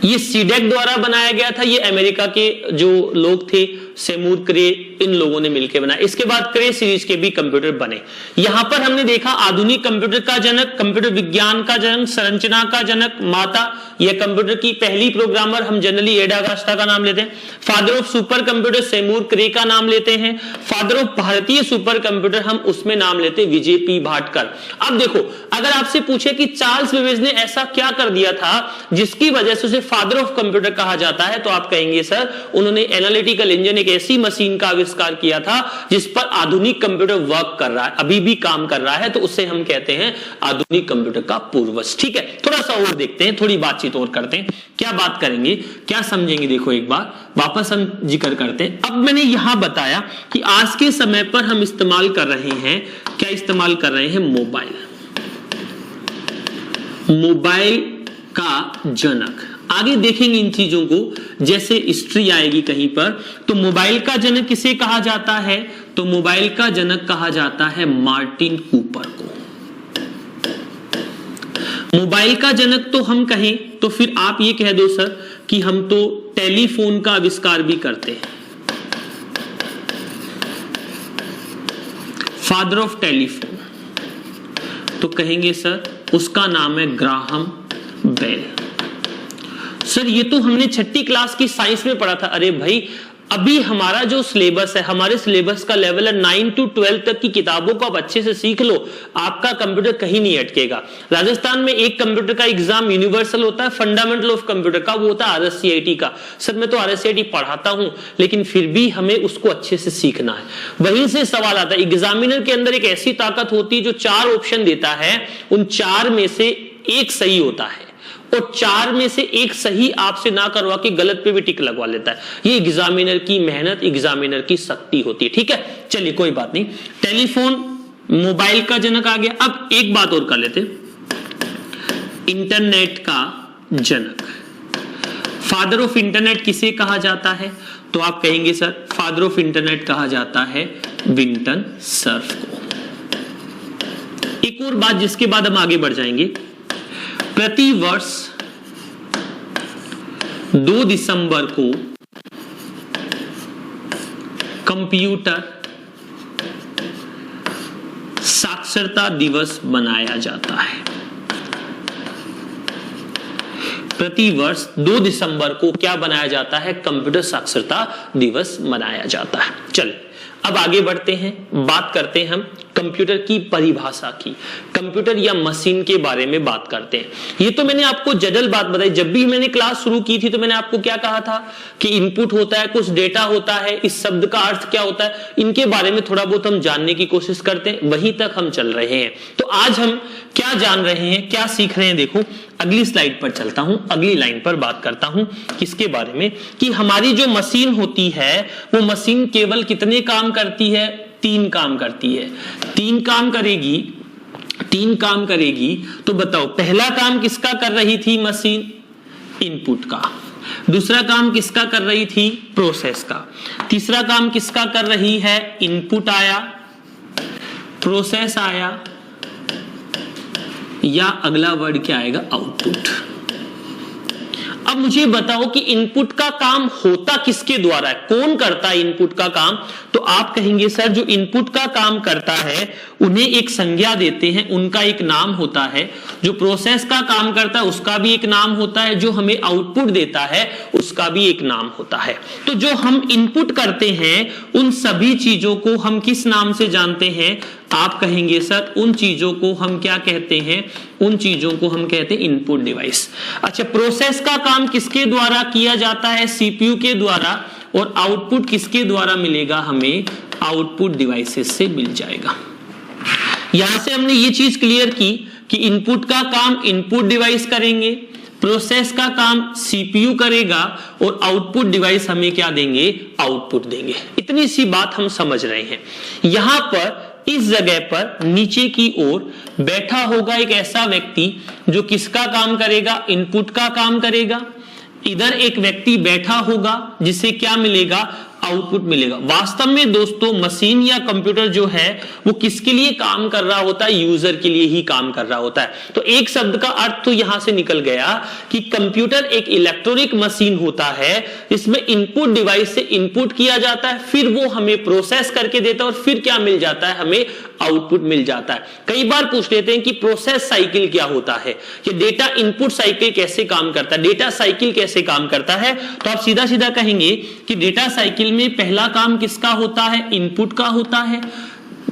ये सीडेक द्वारा बनाया गया था। ये अमेरिका के जो लोग थे, सेमूर क्रे, इन लोगों ने मिलकर बनाया। इसके बाद क्रे सीरीज के भी कंप्यूटर बने। यहां पर हमने देखा आधुनिक कंप्यूटर का जनक, कंप्यूटर विज्ञान का जनक, संरचना का जनक, माता, यह कंप्यूटर की पहली प्रोग्रामर हम जनरली एडा अगस्ता का नाम लेते हैं। Father of super computer Semur क्रे का नाम लेते हैं। फादर ऑफ भारतीय सुपर कंप्यूटर हम उसमें नाम लेते हैं विजय पी भाटकर। अब देखो, अगर आपसे पूछे कि चार्ल्स बेबेज ने ऐसा क्या कर दिया था जिसकी वजह से उसे फादर ऑफ कंप्यूटर कहा जाता है, तो आप कहेंगे सर उन्होंने एनालिटिकल इंजन एक ऐसी मशीन का आविष्कार किया था जिस पर आधुनिक कंप्यूटर वर्क कर रहा है, अभी भी काम कर रहा है, तो उसे हम कहते हैं आधुनिक कंप्यूटर का पूर्वज। ठीक है, थोड़ा सा और देखते हैं, थोड़ी बातचीत और करते हैं, क्या बात करेंगे, क्या समझेंगे। देखो एक बार वापस हम जिक्र करते हैं। अब मैंने यहां बताया कि आज के समय पर हम इस्तेमाल कर रहे हैं, क्या इस्तेमाल कर रहे हैं, मोबाइल। मोबाइल का जनक, आगे देखेंगे इन चीजों को, जैसे हिस्ट्री आएगी कहीं पर, तो मोबाइल का जनक किसे कहा जाता है, तो मोबाइल का जनक कहा जाता है मार्टिन कूपर को। मोबाइल का जनक तो हम कहें तो फिर आप ये कह दो सर कि हम तो टेलीफोन का आविष्कार भी करते हैं। फादर ऑफ टेलीफोन तो कहेंगे सर उसका नाम है ग्राहम बेल। सर ये तो हमने छठी क्लास की साइंस में पढ़ा था। अरे भाई अभी हमारा जो सिलेबस है, हमारे सिलेबस का लेवल है 9 to 12 तक की किताबों को आप अच्छे से सीख लो, आपका कंप्यूटर कहीं नहीं अटकेगा। राजस्थान में एक कंप्यूटर का एग्जाम यूनिवर्सल होता है, फंडामेंटल ऑफ कंप्यूटर का, वो होता है RSCIT का। सर मैं तो RSCIT पढ़ाता हूं, लेकिन फिर भी हमें उसको अच्छे से सीखना है। वहीं से सवाल आता है, एग्जामिनर के अंदर एक ऐसी ताकत होती है जो 4 ऑप्शन देता है, उन 4 में से एक सही होता है और 4 में से एक सही आपसे ना करवा के गलत पे भी टिक लगवा लेता है। ये एग्जामिनर की मेहनत, एग्जामिनर की शक्ति होती है। ठीक है, चलिए कोई बात नहीं। टेलीफोन मोबाइल का जनक आ गया। अब एक बात और कर लेते, इंटरनेट का जनक, फादर ऑफ इंटरनेट किसे कहा जाता है, तो आप कहेंगे सर फादर ऑफ इंटरनेट कहा जाता है विंटन सर्फ को। एक और बात जिसके बाद हम आगे बढ़ जाएंगे, प्रति वर्ष 2 दिसंबर को कंप्यूटर साक्षरता दिवस मनाया जाता है। प्रति वर्ष 2 दिसंबर को क्या बनाया जाता है, कंप्यूटर साक्षरता दिवस मनाया जाता है। चलिए अब आगे बढ़ते हैं, बात करते हैं हम कंप्यूटर की परिभाषा की, कंप्यूटर या मशीन के बारे में बात करते हैं। ये तो मैंने आपको जनरल बात बताई, जब भी मैंने क्लास शुरू की थी तो मैंने आपको क्या कहा था कि इनपुट होता है, कुछ डेटा होता है, इस शब्द का अर्थ क्या होता है, इनके बारे में थोड़ा बहुत हम जानने की कोशिश करते हैं, वहीं तक हम चल रहे हैं। तो आज हम क्या जान रहे हैं, क्या सीख रहे हैं, देखो अगली स्लाइड पर चलता हूं, अगली लाइन पर बात करता हूं किसके बारे में, कि हमारी जो मशीन होती है वो मशीन केवल कितने काम करती है, 3 काम करती है। 3 काम करेगी, तो बताओ पहला काम किसका कर रही थी मशीन, इनपुट का। दूसरा काम किसका कर रही थी, प्रोसेस का। तीसरा काम किसका कर रही है, इनपुट आया, प्रोसेस आया, या अगला वर्ड क्या आएगा, आउटपुट। अब मुझे बताओ कि इनपुट का काम होता किसके द्वारा है, कौन करता है इनपुट का काम, तो आप कहेंगे सर जो इनपुट का काम करता है उन्हें एक संज्ञा देते हैं, उनका एक नाम होता है। जो प्रोसेस का काम करता है उसका भी एक नाम होता है, जो हमें आउटपुट देता है उसका भी एक नाम होता है। तो जो हम इनपुट करते हैं उन सभी चीजों को हम किस नाम से जानते हैं, आप कहेंगे सर उन चीजों को हम क्या कहते हैं, उन चीजों को हम कहते हैं इनपुट डिवाइस। अच्छा, प्रोसेस का काम किसके द्वारा किया जाता है, सीपीयू के द्वारा, और आउटपुट किसके द्वारा मिलेगा, हमें आउटपुट डिवाइसेस से मिल जाएगा। यहां से हमने ये चीज क्लियर की कि इनपुट का काम इनपुट डिवाइस करेंगे, प्रोसेस का काम सीपीयू करेगा, और आउटपुट डिवाइस हमें क्या देंगे, आउटपुट देंगे। इतनी सी बात हम समझ रहे हैं। यहां पर इस जगह पर नीचे की ओर बैठा होगा एक ऐसा व्यक्ति जो किसका काम करेगा, इनपुट का काम करेगा। इधर एक व्यक्ति बैठा होगा जिसे क्या मिलेगा, आउटपुट मिलेगा। वास्तव में दोस्तों मशीन या कंप्यूटर जो है वो किसके लिए काम कर रहा होता है, यूजर के लिए ही काम कर रहा होता है। तो एक शब्द का अर्थ तो यहां से निकल गया कि कंप्यूटर एक इलेक्ट्रॉनिक मशीन होता है, इसमें इनपुट डिवाइस से इनपुट किया जाता है, फिर वो हमें प्रोसेस करके देता है और फिर क्या मिल जाता है, हमें आउटपुट मिल जाता है। कई बार पूछ लेते हैं कि प्रोसेस साइकिल क्या होता है, कि डेटा इनपुट साइकिल कैसे काम करता है, डेटा साइकिल कैसे काम करता है, तो आप सीधा सीधा कहेंगे कि डेटा साइकिल में पहला काम किसका होता है, इनपुट का होता है।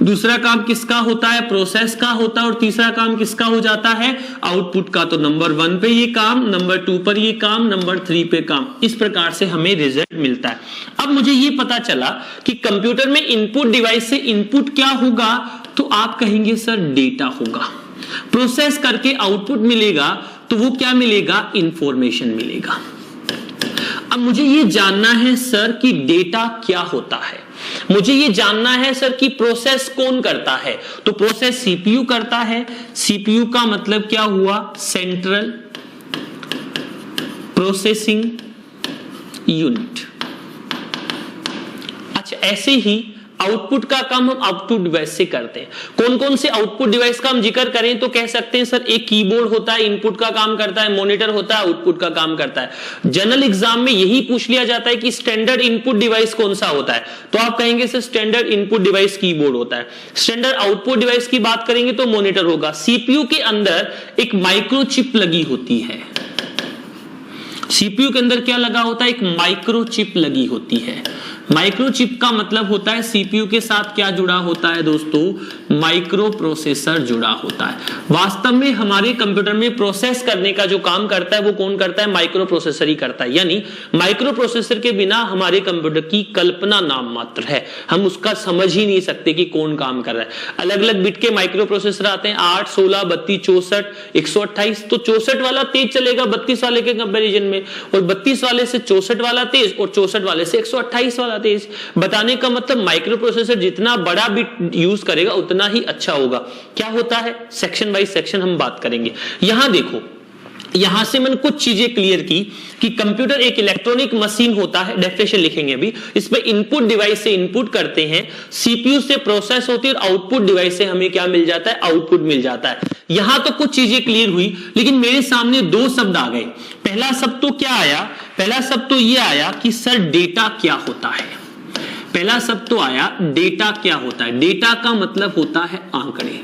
दूसरा काम किसका होता है, प्रोसेस का होता है, और तीसरा काम किसका हो जाता है, आउटपुट का। तो नंबर 1 पे ये काम, नंबर 2 पर ये काम, नंबर 3 पे काम। इस प्रकार से हमें रिजल्ट मिलता है। अब मुझे ये पता चला कि कंप्यूटर में इनपुट डिवाइस से इनपुट क्या होगा, तो आप कहेंगे सर डेटा होगा। प्रोसेस करके आउटपुट मिलेगा, तो वो क्या मिलेगा, इंफॉर्मेशन मिलेगा। अब मुझे ये जानना है सर कि डेटा क्या होता है, मुझे ये जानना है सर कि प्रोसेस कौन करता है। तो प्रोसेस सीपीयू करता है। सीपीयू का मतलब क्या हुआ, सेंट्रल प्रोसेसिंग यूनिट। अच्छा, ऐसे ही आउटपुट का काम हम आउटपुट डिवाइस से करते हैं। कौन कौन से आउटपुट डिवाइस का हम जिक्र करें तो कह सकते हैं सर, एक कीबोर्ड होता है, इनपुट का काम करता है, मॉनिटर होता है, आउटपुट का काम करता है। जनरल एग्जाम में यही पूछ लिया जाता है कि स्टैंडर्ड इनपुट डिवाइस कौन सा होता है, तो आप कहेंगे sir standard input device keyboard होता है। स्टैंडर्ड आउटपुट डिवाइस की बात करेंगे तो मॉनिटर होगा। सीपीयू के अंदर एक माइक्रोचिप लगी होती है। सीपीयू के अंदर क्या लगा होता है, एक माइक्रोचिप लगी होती है। माइक्रोचिप का मतलब होता है सीपीयू के साथ क्या जुड़ा होता है दोस्तों, माइक्रो प्रोसेसर जुड़ा होता है। वास्तव में हमारे कंप्यूटर में प्रोसेस करने का जो काम करता है वो कौन करता है, माइक्रो प्रोसेसर ही करता है। यानी माइक्रो प्रोसेसर के बिना हमारे कंप्यूटर की कल्पना नाम मात्र है, हम उसका समझ ही नहीं सकते कि कौन काम कर रहा है। अलग अलग बिट के माइक्रो प्रोसेसर आते हैं, 8, 16, 32, 64, 128। तो 64 वाला तेज चलेगा 32 वाले के कंपेरिजन में, और 32 वाले से 64 वाला तेज, और 64 वाले से 128 वाला तेज। बताने का मतलब माइक्रो प्रोसेसर जितना बड़ा बिट यूज करेगा उतना ही अच्छा होगा। क्या होता है, सेक्शन बाय सेक्शन हम बात करेंगे। यहां देखो, यहां से मैंने कुछ चीजें क्लियर की कि कंप्यूटर एक इलेक्ट्रॉनिक मशीन होता है। डेफिनेशन लिखेंगे अभी। इसमें इनपुट डिवाइस से इनपुट करते हैं, सीपीयू से प्रोसेस होती है, और आउटपुट डिवाइस से हमें क्या मिल जाता है, आउटपुट मिल जाता है। यहां तो कुछ चीजें क्लियर हुई, लेकिन मेरे सामने 2 शब्द आ गए। पहला शब्द तो क्या आया, पहला शब्द तो यह आया कि सर डेटा क्या होता है। पहला शब्द तो आया डेटा क्या होता है। डेटा का मतलब होता है आंकड़े।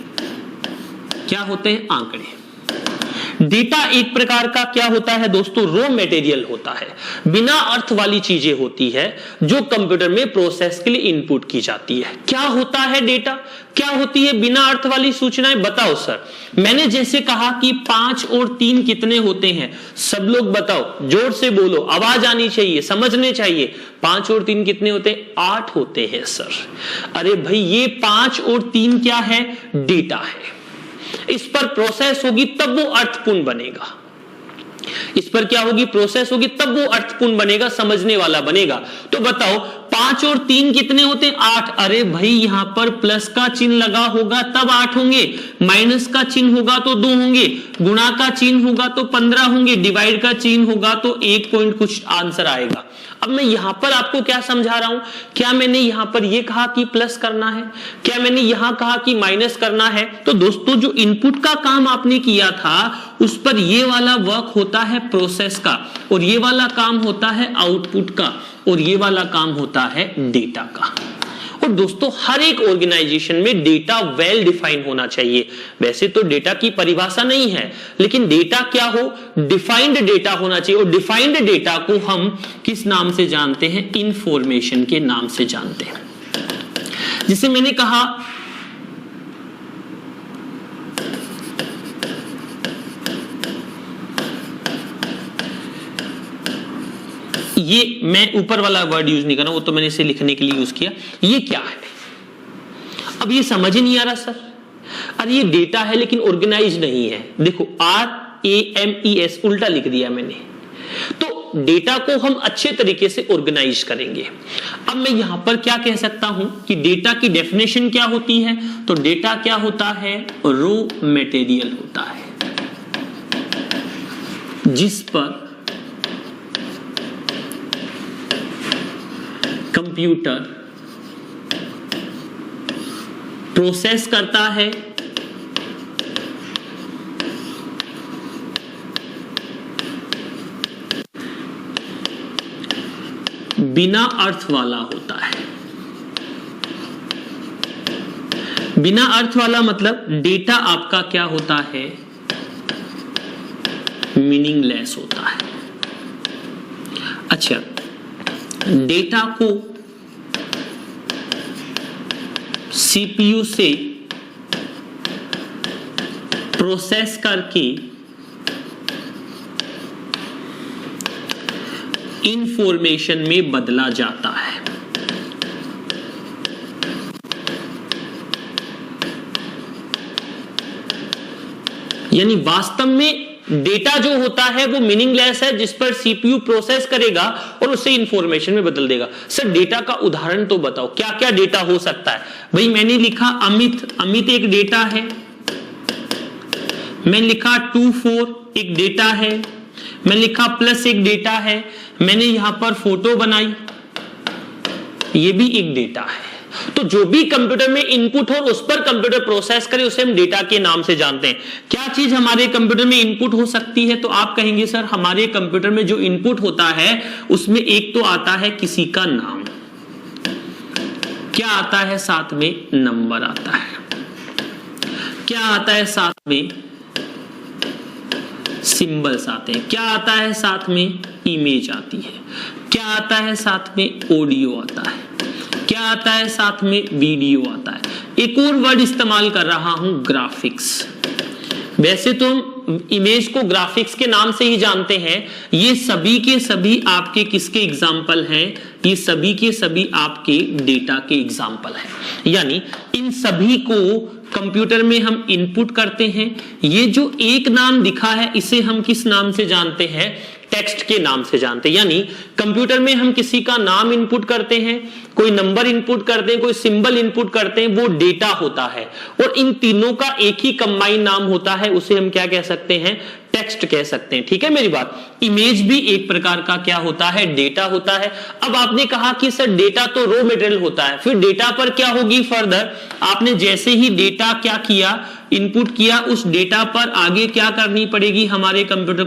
क्या होते हैं, आंकड़े। डेटा एक प्रकार का क्या होता है दोस्तों, रॉ मटेरियल होता है, बिना अर्थ वाली चीजें होती है जो कंप्यूटर में प्रोसेस के लिए इनपुट की जाती है। क्या होता है डेटा, क्या होती है बिना अर्थ वाली सूचनाएं, बताओ सर। मैंने जैसे कहा कि 5 और 3 कितने होते हैं, सब लोग बताओ, जोर से बोलो, आवाज आनी चाहिए, समझने चाहिए। 5 और 3 कितने होते हैं, 8 होते हैं सर। अरे भाई ये 5 और 3 क्या है, डेटा है। इस पर प्रोसेस होगी तब वो अर्थपूर्ण बनेगा। इस पर क्या होगी, प्रोसेस होगी तब वो अर्थपूर्ण बनेगा, समझने वाला बनेगा। तो बताओ 5 और 3 कितने होते हैं, 8। अरे भाई यहां पर प्लस का चिन्ह लगा होगा तब 8 होंगे, माइनस का चिन्ह होगा तो 2 होंगे, गुणा का चिन्ह होगा तो 15 होंगे, डिवाइड का चिन्ह होगा तो 1 पॉइंट कुछ आंसर आएगा। अब मैं यहां पर आपको क्या समझा रहा हूं, क्या मैंने यहां पर यह कहा कि प्लस करना है, क्या मैंने यहां कहा कि माइनस करना है। तो दोस्तों जो इनपुट का काम आपने किया था उस पर यह वाला वर्क होता है प्रोसेस का, और ये वाला काम होता है आउटपुट का, और ये वाला काम होता है डेटा का। और दोस्तों हर एक ऑर्गेनाइजेशन में डेटा वेल डिफाइन होना चाहिए। वैसे तो डेटा की परिभाषा नहीं है, लेकिन डेटा क्या हो, डिफाइंड डेटा होना चाहिए। और डिफाइंड डेटा को हम किस नाम से जानते हैं, इंफॉर्मेशन के नाम से जानते हैं। जिसे मैंने कहा ये, मैं ऊपर वाला वर्ड यूज नहीं कर रहा, वो तो मैंने इसे लिखने के लिए यूज किया। ये क्या है, अब ये समझ ही नहीं आ रहा सर। अरे ये डेटा है लेकिन ऑर्गेनाइज नहीं है। देखो RAMES उल्टा लिख दिया मैंने। तो डेटा को हम अच्छे तरीके से ऑर्गेनाइज करेंगे। अब मैं यहां पर क्या कह सकता हूं कि डेटा की डेफिनेशन क्या होती है, तो डेटा क्या होता है, रॉ मटेरियल होता है जिस पर कंप्यूटर प्रोसेस करता है, बिना अर्थ वाला होता है। बिना अर्थ वाला मतलब डेटा आपका क्या होता है, मीनिंगलेस होता है। अच्छा, डेटा को सीपीयू से प्रोसेस करके इंफॉर्मेशन में बदला जाता है। यानी वास्तव में डेटा जो होता है वो मीनिंगलेस है, जिस पर सीपीयू प्रोसेस करेगा और उसे इंफॉर्मेशन में बदल देगा। सर डेटा का उदाहरण तो बताओ, क्या क्या डेटा हो सकता है? भाई मैंने लिखा अमित, अमित एक डेटा है। मैं लिखा 24 एक डेटा है। मैं लिखा प्लस एक डेटा है। मैंने यहां पर फोटो बनाई, ये भी एक डेटा है। तो जो भी कंप्यूटर में इनपुट हो उस पर कंप्यूटर प्रोसेस करे उसे हम डेटा के नाम से जानते हैं। क्या चीज हमारे कंप्यूटर में इनपुट हो सकती है? तो आप कहेंगे सर हमारे कंप्यूटर में जो इनपुट होता है उसमें एक तो आता है किसी का नाम, क्या आता है साथ में? नंबर आता है। क्या आता है साथ में? सिंबल्स आते हैं। क्या आता है साथ में? इमेज आती है। क्या आता है साथ में? ऑडियो आता है। क्या आता है साथ में? वीडियो आता है। एक और वर्ड इस्तेमाल कर रहा हूं, ग्राफिक्स। वैसे तो हम इमेज को ग्राफिक्स के नाम से ही जानते हैं। ये सभी के सभी आपके किसके एग्जाम्पल हैं? ये सभी के सभी आपके डेटा के एग्जाम्पल हैं। यानी इन सभी को कंप्यूटर में हम इनपुट करते हैं। ये जो एक नाम दिखा है इसे हम किस नाम से जानते हैं? टेक्स्ट के नाम से जानते हैं। यानी कंप्यूटर में हम किसी का नाम इनपुट करते हैं, कोई नंबर इनपुट करते हैं, कोई सिंबल इनपुट करते हैं, वो डेटा होता है। और इन तीनों का एक ही कंबाइन नाम होता है, उसे हम क्या कह सकते हैं? टेक्स्ट कह सकते हैं। ठीक है मेरी बात? इमेज भी एक प्रकार का क्या होता है? डेटा होता है। अब आपने कहा कि सर डेटा तो रॉ मटेरियल होता है, फिर डेटा पर क्या होगी फर्दर? आपने जैसे ही डेटा क्या किया, इनपुट किया, उस डेटा पर आगे क्या करनी पड़ेगी? हमारे कंप्यूटर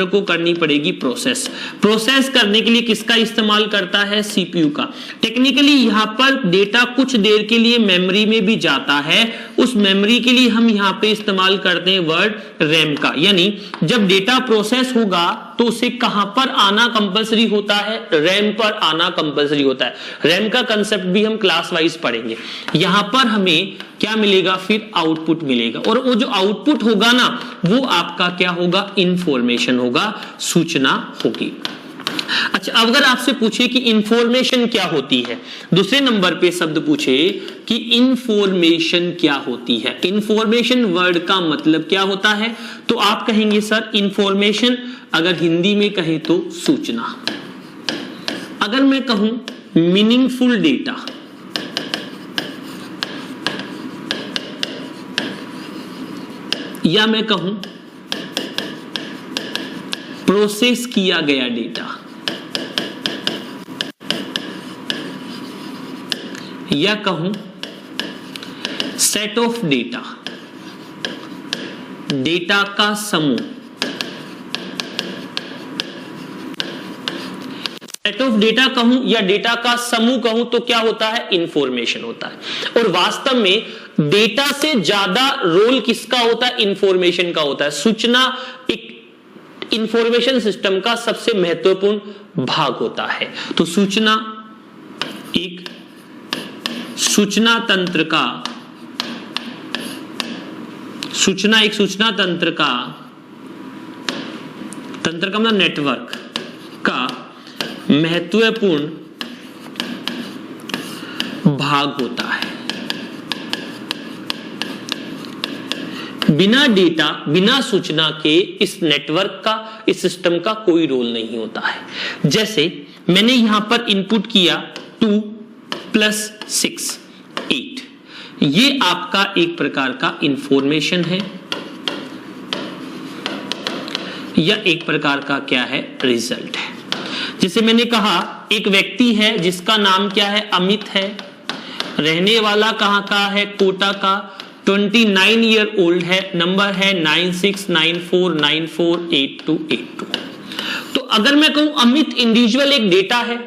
को करनी पड़ेगी प्रोसेस। प्रोसेस करने के लिए किसका इस्तेमाल करता है? सीपीयू का। टेक्निकली यहां पर डेटा कुछ देर के लिए मेमोरी में भी जाता है। उस मेमोरी के लिए हम यहां पे इस्तेमाल करते हैं वर्ड रैम का। यानी जब डेटा प्रोसेस होगा तो उसे कहां पर आना कंपलसरी होता है? रैम पर आना कंपलसरी होता है। रैम का कंसेप्ट भी हम क्लास वाइज पढ़ेंगे। यहां पर हमें क्या मिलेगा? फिर आउटपुट मिलेगा। और वो जो आउटपुट होगा ना, वो आपका क्या होगा? इंफॉर्मेशन होगा, सूचना होगी। अच्छा, अब अगर आपसे पूछे कि इंफॉर्मेशन क्या होती है, दूसरे नंबर पे शब्द पूछे कि इंफॉर्मेशन क्या होती है, इंफॉर्मेशन वर्ड का मतलब क्या होता है, तो आप कहेंगे सर इंफॉर्मेशन अगर हिंदी में कहें तो सूचना। अगर मैं कहूं मीनिंगफुल डेटा, या मैं कहूं प्रोसेस किया गया डेटा, या कहूं सेट ऑफ डेटा, डेटा का समूह। सेट ऑफ डेटा कहूं या डेटा का समूह कहूं तो क्या होता है? इंफॉर्मेशन होता है। और वास्तव में डेटा से ज्यादा रोल किसका होता है? इंफॉर्मेशन का होता है। सूचना एक इंफॉर्मेशन सिस्टम का सबसे महत्वपूर्ण भाग होता है। तो सूचना एक सूचना तंत्र का मतलब नेटवर्क का महत्वपूर्ण भाग होता है। बिना डेटा, बिना सूचना के इस नेटवर्क का, इस सिस्टम का कोई रोल नहीं होता है। जैसे मैंने यहां पर इनपुट किया 2 + 6 8, ये आपका एक प्रकार का इंफॉर्मेशन है या एक प्रकार का क्या है? रिजल्ट है। जैसे मैंने कहा एक व्यक्ति है जिसका नाम क्या है? अमित है, रहने वाला कहां का है? कोटा का, 29 ईयर ओल्ड है, नंबर है 9694948282। तो अगर मैं कहूं अमित इंडिविजुअल एक डेटा है,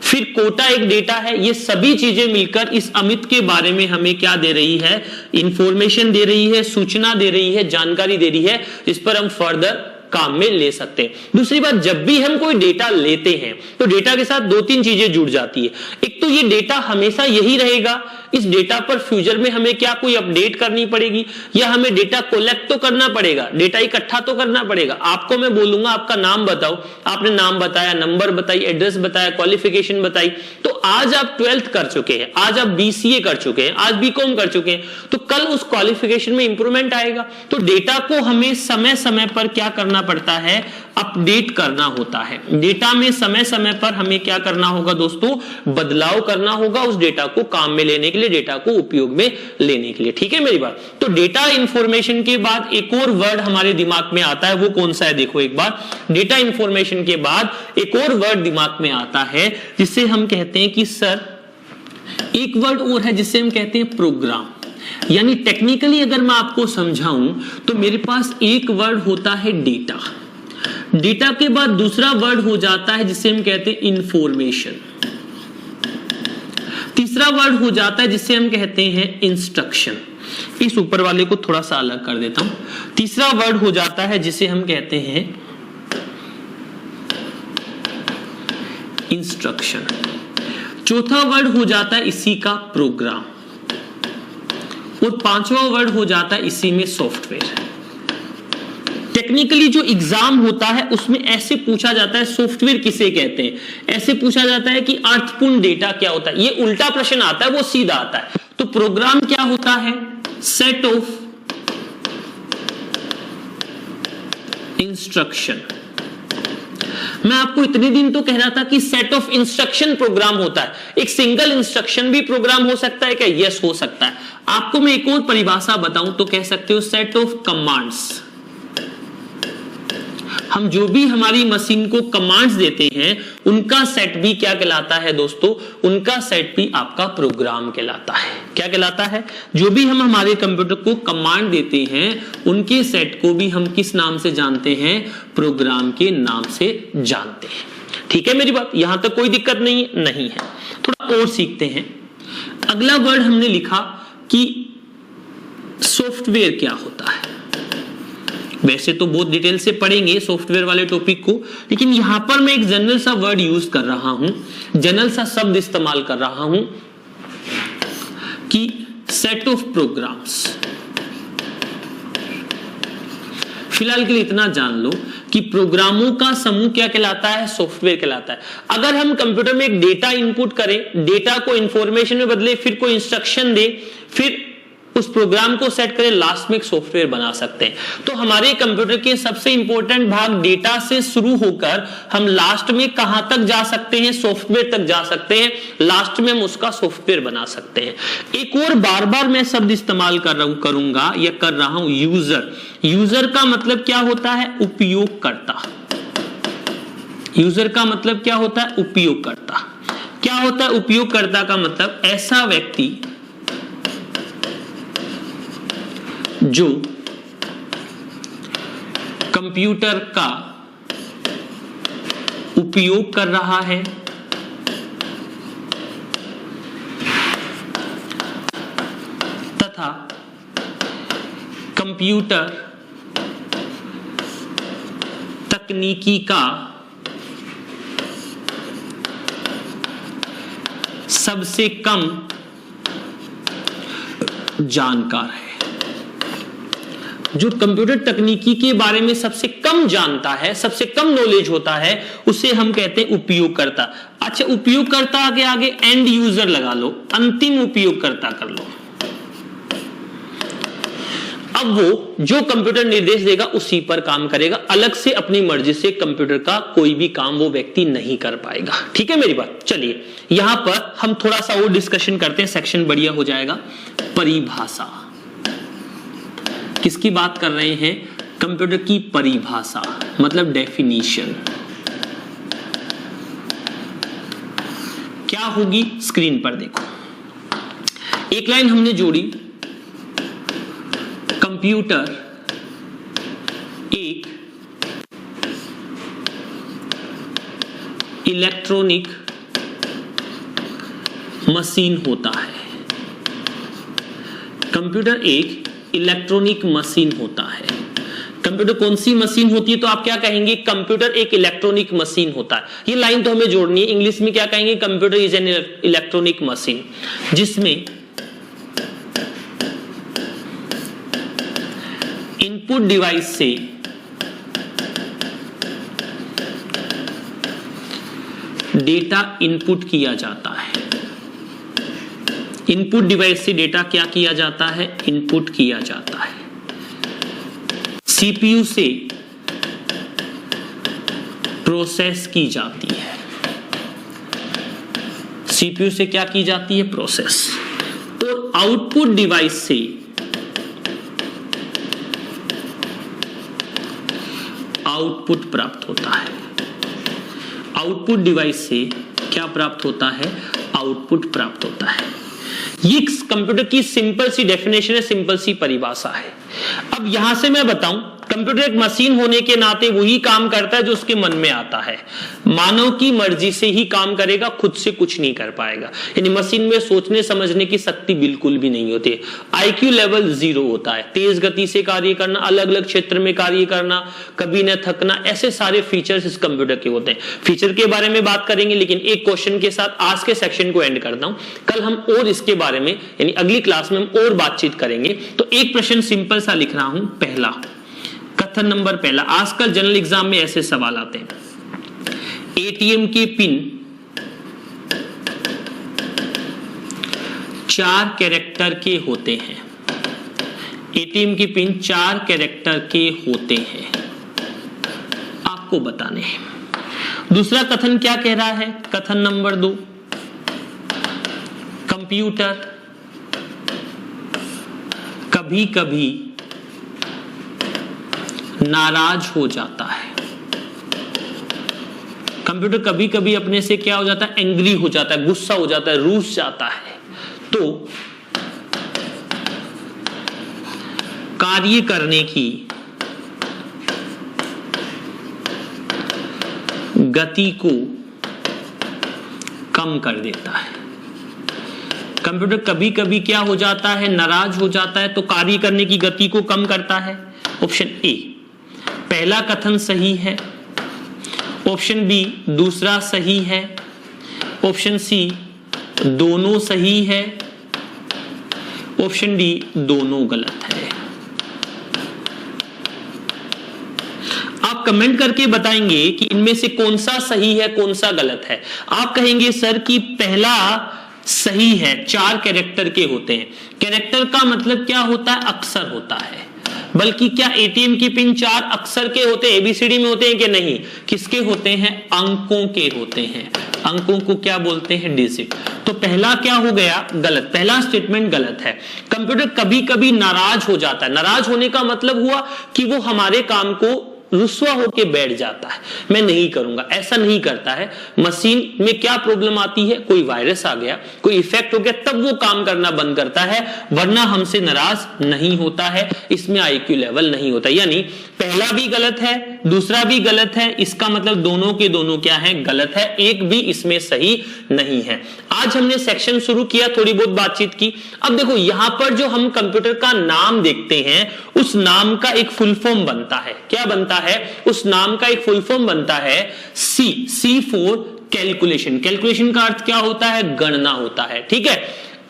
फिर कोटा एक डेटा है, ये सभी चीजें मिलकर इस अमित के बारे में हमें क्या दे रही है? इंफॉर्मेशन दे रही है, सूचना दे रही है, जानकारी दे रही है, इस पर हम फर्दर काम में ले सकते हैं। दूसरी बात, जब भी हम कोई डेटा लेते हैं तो डेटा के साथ 2-3 चीजें जुड़ जाती है। एक तो ये डेटा हमेशा यही रहेगा, इस डेटा पर फ्यूचर में हमें क्या कोई अपडेट करनी पड़ेगी या हमें डेटा कलेक्ट तो करना पड़ेगा, डेटा इकट्ठा तो करना पड़ेगा। आपको मैं बोलूंगा आपका नाम बताओ, आपने नाम बताया, नंबर बताई, एड्रेस बताया, क्वालिफिकेशन बताई, तो आज आप 12th कर चुके हैं, आज आप BCA कर चुके हैं, आज BCom कर चुके हैं, तो कल उस क्वालिफिकेशन में इंप्रूवमेंट आएगा। तो डेटा को हमें समय समय पर क्या करना पड़ता है, अपडेट करना होता है। डेटा में समय समय पर हमें क्या करना होगा दोस्तों, बदलाव करना होगा उस डेटा को काम में लेने के लिए, डेटा को उपयोग में लेने के लिए। ठीक है मेरी बात। तो डेटा इंफॉर्मेशन के बाद एक और वर्ड हमारे दिमाग में आता है, वो कौन सा है देखो एक बार। डेटा इंफॉर्मेशन के बाद एक और वर्ड दिमाग में आता है जिसे हम कहते हैं कि सर एक वर्ड और है जिसे हम कहते हैं प्रोग्राम। यानी टेक्निकली अगर मैं आपको समझाऊं तो मेरे पास एक वर्ड होता है डेटा, डेटा के बाद दूसरा वर्ड हो जाता है जिसे हम कहते हैं इंफॉर्मेशन, तीसरा वर्ड हो जाता है जिसे हम कहते हैं इंस्ट्रक्शन। इस ऊपर वाले को थोड़ा सा अलग कर देता हूं। तीसरा वर्ड हो जाता है जिसे हम कहते हैं इंस्ट्रक्शन। चौथा वर्ड हो जाता है इसी का प्रोग्राम, और पांचवा वर्ड हो जाता है इसी में सॉफ्टवेयर। टेक्निकली जो एग्जाम होता है उसमें ऐसे पूछा जाता है सॉफ्टवेयर किसे कहते हैं, ऐसे पूछा जाता है कि अर्थपूर्ण डेटा क्या होता है। ये उल्टा प्रश्न आता है, वो सीधा आता है। तो प्रोग्राम क्या होता है, सेट ऑफ इंस्ट्रक्शन। मैं आपको इतने दिन तो कह रहा था कि सेट ऑफ इंस्ट्रक्शन प्रोग्राम होता है, एक सिंगल इंस्ट्रक्शन भी प्रोग्राम हो सकता है क्या, यस हो सकता है। आपको मैं एक और परिभाषा बताऊं तो कह सकते हो सेट ऑफ कमांड्स। हम जो भी हमारी मशीन को कमांड्स देते हैं उनका सेट भी क्या कहलाता है दोस्तों, उनका सेट भी आपका प्रोग्राम कहलाता है। क्या कहलाता है, जो भी हम हमारे कंप्यूटर को कमांड देते हैं उनके सेट को भी हम किस नाम से जानते हैं, प्रोग्राम के नाम से जानते हैं। ठीक है मेरी बात, यहां तक कोई दिक्कत नहीं है। थोड़ा और सीखते हैं। अगला वर्ड हमने लिखा कि सॉफ्टवेयर क्या होता है। वैसे तो बहुत डिटेल से पढ़ेंगे सॉफ्टवेयर वाले टॉपिक को, लेकिन यहां पर मैं एक जनरल सा वर्ड यूज कर रहा हूं, जनरल सा शब्द इस्तेमाल कर रहा हूं कि सेट ऑफ प्रोग्राम्स। फिलहाल के लिए इतना जान लो कि प्रोग्रामों का समूह क्या कहलाता है, सॉफ्टवेयर कहलाता है। अगर हम कंप्यूटर में एक डेटा इनपुट करें, डेटा को इंफॉर्मेशन में बदले, फिर कोई इंस्ट्रक्शन दे, फिर उस प्रोग्राम को सेट करें, लास्ट में एक सॉफ्टवेयर बना सकते हैं। तो हमारे कंप्यूटर के सबसे इंपॉर्टेंट भाग डेटा से शुरू होकर हम लास्ट में कहां तक जा सकते हैं, सॉफ्टवेयर तक जा सकते हैं, लास्ट में हम उसका सॉफ्टवेयर बना सकते हैं। एक और बार बार मैं शब्द इस्तेमाल कर रहा हूं यूजर। यूजर का मतलब क्या होता है, उपयोगकर्ता। यूजर का मतलब क्या होता है, उपयोगकर्ता। क्या होता है उपयोगकर्ता का मतलब, ऐसा व्यक्ति जो कंप्यूटर का उपयोग कर रहा है तथा कंप्यूटर तकनीकी का सबसे कम जानकार है। जो कंप्यूटर तकनीकी के बारे में सबसे कम जानता है, सबसे कम नॉलेज होता है, उसे हम कहते हैं उपयोगकर्ता। अच्छा, उपयोगकर्ता के आगे एंड यूजर लगा लो, अंतिम उपयोगकर्ता कर लो। अब वो जो कंप्यूटर निर्देश देगा उसी पर काम करेगा, अलग से अपनी मर्जी से कंप्यूटर का कोई भी काम वो व्यक्ति नहीं कर पाएगा। ठीक है मेरी बात। चलिए यहां पर हम थोड़ा सा और डिस्कशन करते हैं, सेक्शन बढ़िया हो जाएगा। परिभाषा, किसकी बात कर रहे हैं, कंप्यूटर की परिभाषा मतलब डेफिनेशन क्या होगी, स्क्रीन पर देखो। एक लाइन हमने जोड़ी, कंप्यूटर एक इलेक्ट्रॉनिक मशीन होता है। कंप्यूटर एक इलेक्ट्रॉनिक मशीन होता है। कंप्यूटर कौन सी मशीन होती है, तो आप क्या कहेंगे, कंप्यूटर एक इलेक्ट्रॉनिक मशीन होता है। ये लाइन तो हमें जोड़नी है। इंग्लिश में क्या कहेंगे, computer is an electronic machine जिसमें इनपुट डिवाइस से डेटा इनपुट किया जाता है। इनपुट डिवाइस से डेटा क्या किया जाता है? इनपुट किया जाता है। सीपीयू से प्रोसेस की जाती है। सीपीयू से क्या की जाती है? प्रोसेस। और आउटपुट डिवाइस से आउटपुट प्राप्त होता है। आउटपुट डिवाइस से क्या प्राप्त होता है? आउटपुट प्राप्त होता है। ये कंप्यूटर की सिंपल सी डेफिनेशन है, सिंपल सी परिभाषा है। अब यहां से मैं बताऊं, कंप्यूटर एक मशीन होने के नाते वही काम करता है जो उसके मन में आता है। मानव की मर्जी से ही काम करेगा, खुद से कुछ नहीं कर पाएगा। यानी मशीन में सोचने समझने की शक्ति बिल्कुल भी नहीं होती। आईक्यू लेवल 0 होता है। तेज गति से कार्य करना, अलग अलग क्षेत्र में कार्य करना, कभी न थकना, ऐसे सारे फीचर्स इस कंप्यूटर के होते हैं। फीचर के बारे में बात करेंगे, लेकिन एक क्वेश्चन के साथ आज के सेक्शन को एंड करता हूं। कल हम और इसके बारे में, यानी अगली क्लास में हम और बातचीत करेंगे। तो एक प्रश्न सिंपल सा लिख रहा हूं। पहला कथन नंबर पहला, आजकल जनरल एग्जाम में ऐसे सवाल आते हैं। एटीएम के पिन 4 कैरेक्टर के होते हैं। एटीएम के पिन 4 कैरेक्टर के होते हैं, आपको बताने हैं। दूसरा कथन क्या कह रहा है? कथन नंबर 2, कंप्यूटर कभी कभी नाराज हो जाता है। कंप्यूटर कभी कभी अपने से क्या हो जाता है? एंग्री हो जाता है, गुस्सा हो जाता है, रूठ जाता है। तो कार्य करने की गति को कम कर देता है। कंप्यूटर कभी कभी क्या हो जाता है? नाराज हो जाता है, तो कार्य करने की गति को कम करता है। ऑप्शन ए पहला कथन सही है। ऑप्शन बी दूसरा सही है। ऑप्शन सी दोनों सही है। ऑप्शन डी दोनों गलत है। आप कमेंट करके बताएंगे कि इनमें से कौन सा सही है, कौन सा गलत है। आप कहेंगे सर कि पहला सही है, 4 कैरेक्टर के होते हैं। कैरेक्टर का मतलब क्या होता है? अक्षर होता है। बल्कि क्या एटीएम की पिन 4 अक्षर के होते हैं, एबीसीडी में होते हैं कि नहीं? किसके होते हैं? अंकों के होते हैं। अंकों को क्या बोलते हैं? डिजिट। तो पहला क्या हो गया? गलत। पहला स्टेटमेंट गलत है। कंप्यूटर कभी कभी नाराज हो जाता है। नाराज होने का मतलब हुआ कि वो हमारे काम को रुस्वा होके बैठ जाता है, मैं नहीं करूंगा, ऐसा नहीं करता है। मशीन में क्या प्रॉब्लम आती है? कोई वायरस आ गया, कोई इफेक्ट हो गया, तब वो काम करना बंद करता है, वरना हमसे नाराज नहीं होता है। इसमें आईक्यू लेवल नहीं होता। यानी पहला भी गलत है, दूसरा भी गलत है। इसका मतलब दोनों के दोनों क्या है? गलत है। एक भी इसमें सही नहीं है। आज हमने सेक्शन शुरू किया, थोड़ी बहुत बातचीत की। अब देखो यहां पर जो हम कंप्यूटर का नाम देखते हैं, उस नाम का एक फुल फॉर्म बनता है। क्या बनता है? उस नाम का एक फुल फॉर्म बनता है सी फॉर कैलकुलेशन। कैलकुलेशन का अर्थ क्या होता है? गणना होता है। ठीक है।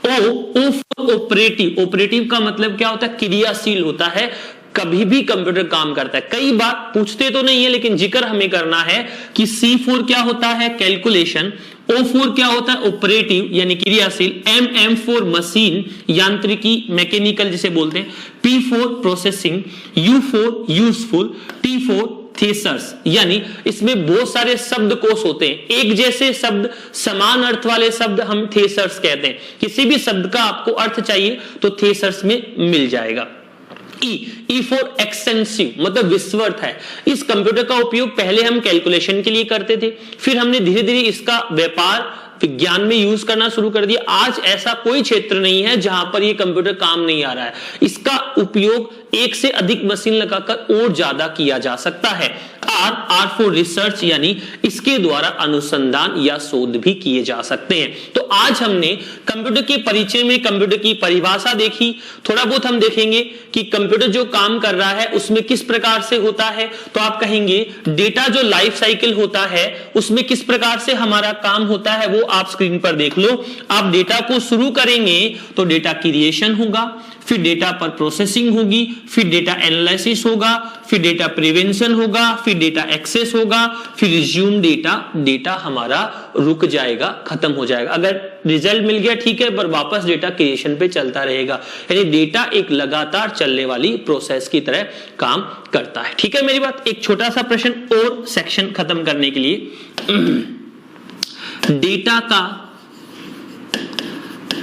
O for operative. ऑपरेटिव का मतलब क्या होता है? क्रियाशील होता है। कभी भी कंप्यूटर काम करता है। कई बार पूछते तो नहीं है, लेकिन जिक्र हमें करना है कि C4 क्या होता है? कैलकुलेशन। O4 क्या होता है? ऑपरेटिव यानी क्रियाशील। M फॉर मशीन, यांत्रिकी, मैकेनिकल जिसे बोलते हैं। P4 processing. U4 useful. T4 थेसर्स। यानी इसमें बहुत सारे शब्दकोश होते हैं। एक जैसे शब्द, समान अर्थ वाले शब्द हम थेसर्स कहते हैं। किसी भी शब्द का आपको अर्थ चाहिए तो थेसर्स में मिल जाएगा। ई फॉर एक्सटेंसिव मतलब विस्तृत है। इस कंप्यूटर का उपयोग पहले हम कैलकुलेशन के लिए करते थे, फिर हमने धीरे धीरे इसका व्यापार विज्ञान में यूज करना शुरू कर दिया। आज ऐसा कोई क्षेत्र नहीं है जहां पर यह कंप्यूटर काम नहीं आ रहा है। इसका उपयोग एक से अधिक मशीन लगाकर और ज्यादा किया जा सकता है। आर फॉर रिसर्च यानी इसके द्वारा अनुसंधान या शोध भी किए जा सकते हैं। तो आज हमने कंप्यूटर के परिचय में कंप्यूटर की परिभाषा देखी। थोड़ा बहुत हम देखेंगे कि कंप्यूटर जो काम कर रहा है उसमें किस प्रकार से होता है। तो आप कहेंगे डेटा जो लाइफ साइकिल होता है उसमें किस प्रकार से हमारा काम होता है, वो आप स्क्रीन पर देख लो। आप डेटा को शुरू करेंगे तो डेटा क्रिएशन होगा, फिर डेटा पर प्रोसेसिंग होगी, फिर डेटा एनालिसिस होगा, फिर डेटा प्रिवेंशन होगा, फिर डेटा एक्सेस होगा, फिर रिज्यूम डेटा हमारा रुक जाएगा, खत्म हो जाएगा। अगर रिजल्ट मिल गया ठीक है, पर वापस डेटा क्रिएशन पे चलता रहेगा। यानी डेटा एक लगातार चलने वाली प्रोसेस की तरह काम करता है। ठीक है मेरी बात। एक छोटा सा प्रश्न और सेक्शन खत्म करने के लिए, डेटा का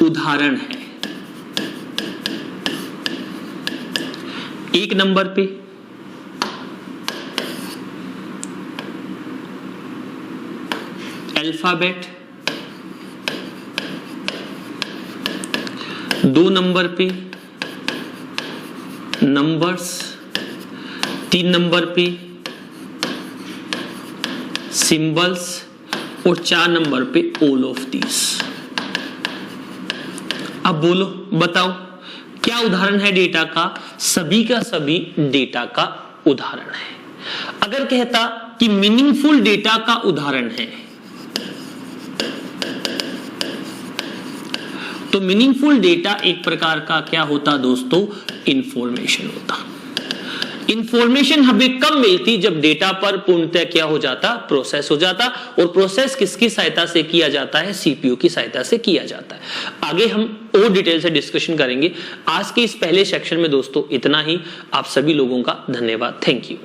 उदाहरण है। एक नंबर पे अल्फाबेट, 2 नंबर पे नंबर्स, 3 नंबर पे सिंबल्स और 4 नंबर पे ऑल ऑफ दीस। अब बोलो, बताओ क्या उदाहरण है डेटा का? सभी का सभी डेटा का उदाहरण है। अगर कहता कि मीनिंगफुल डेटा का उदाहरण है, तो मीनिंगफुल डेटा एक प्रकार का क्या होता दोस्तों? इंफॉर्मेशन होता। इंफॉर्मेशन हमें कब मिलती? जब डेटा पर पूर्णतः क्या हो जाता? प्रोसेस हो जाता। और प्रोसेस किसकी सहायता से किया जाता है? सीपीयू की सहायता से किया जाता है। आगे हम और डिटेल से डिस्कशन करेंगे। आज के इस पहले सेक्शन में दोस्तों इतना ही। आप सभी लोगों का धन्यवाद। Thank you.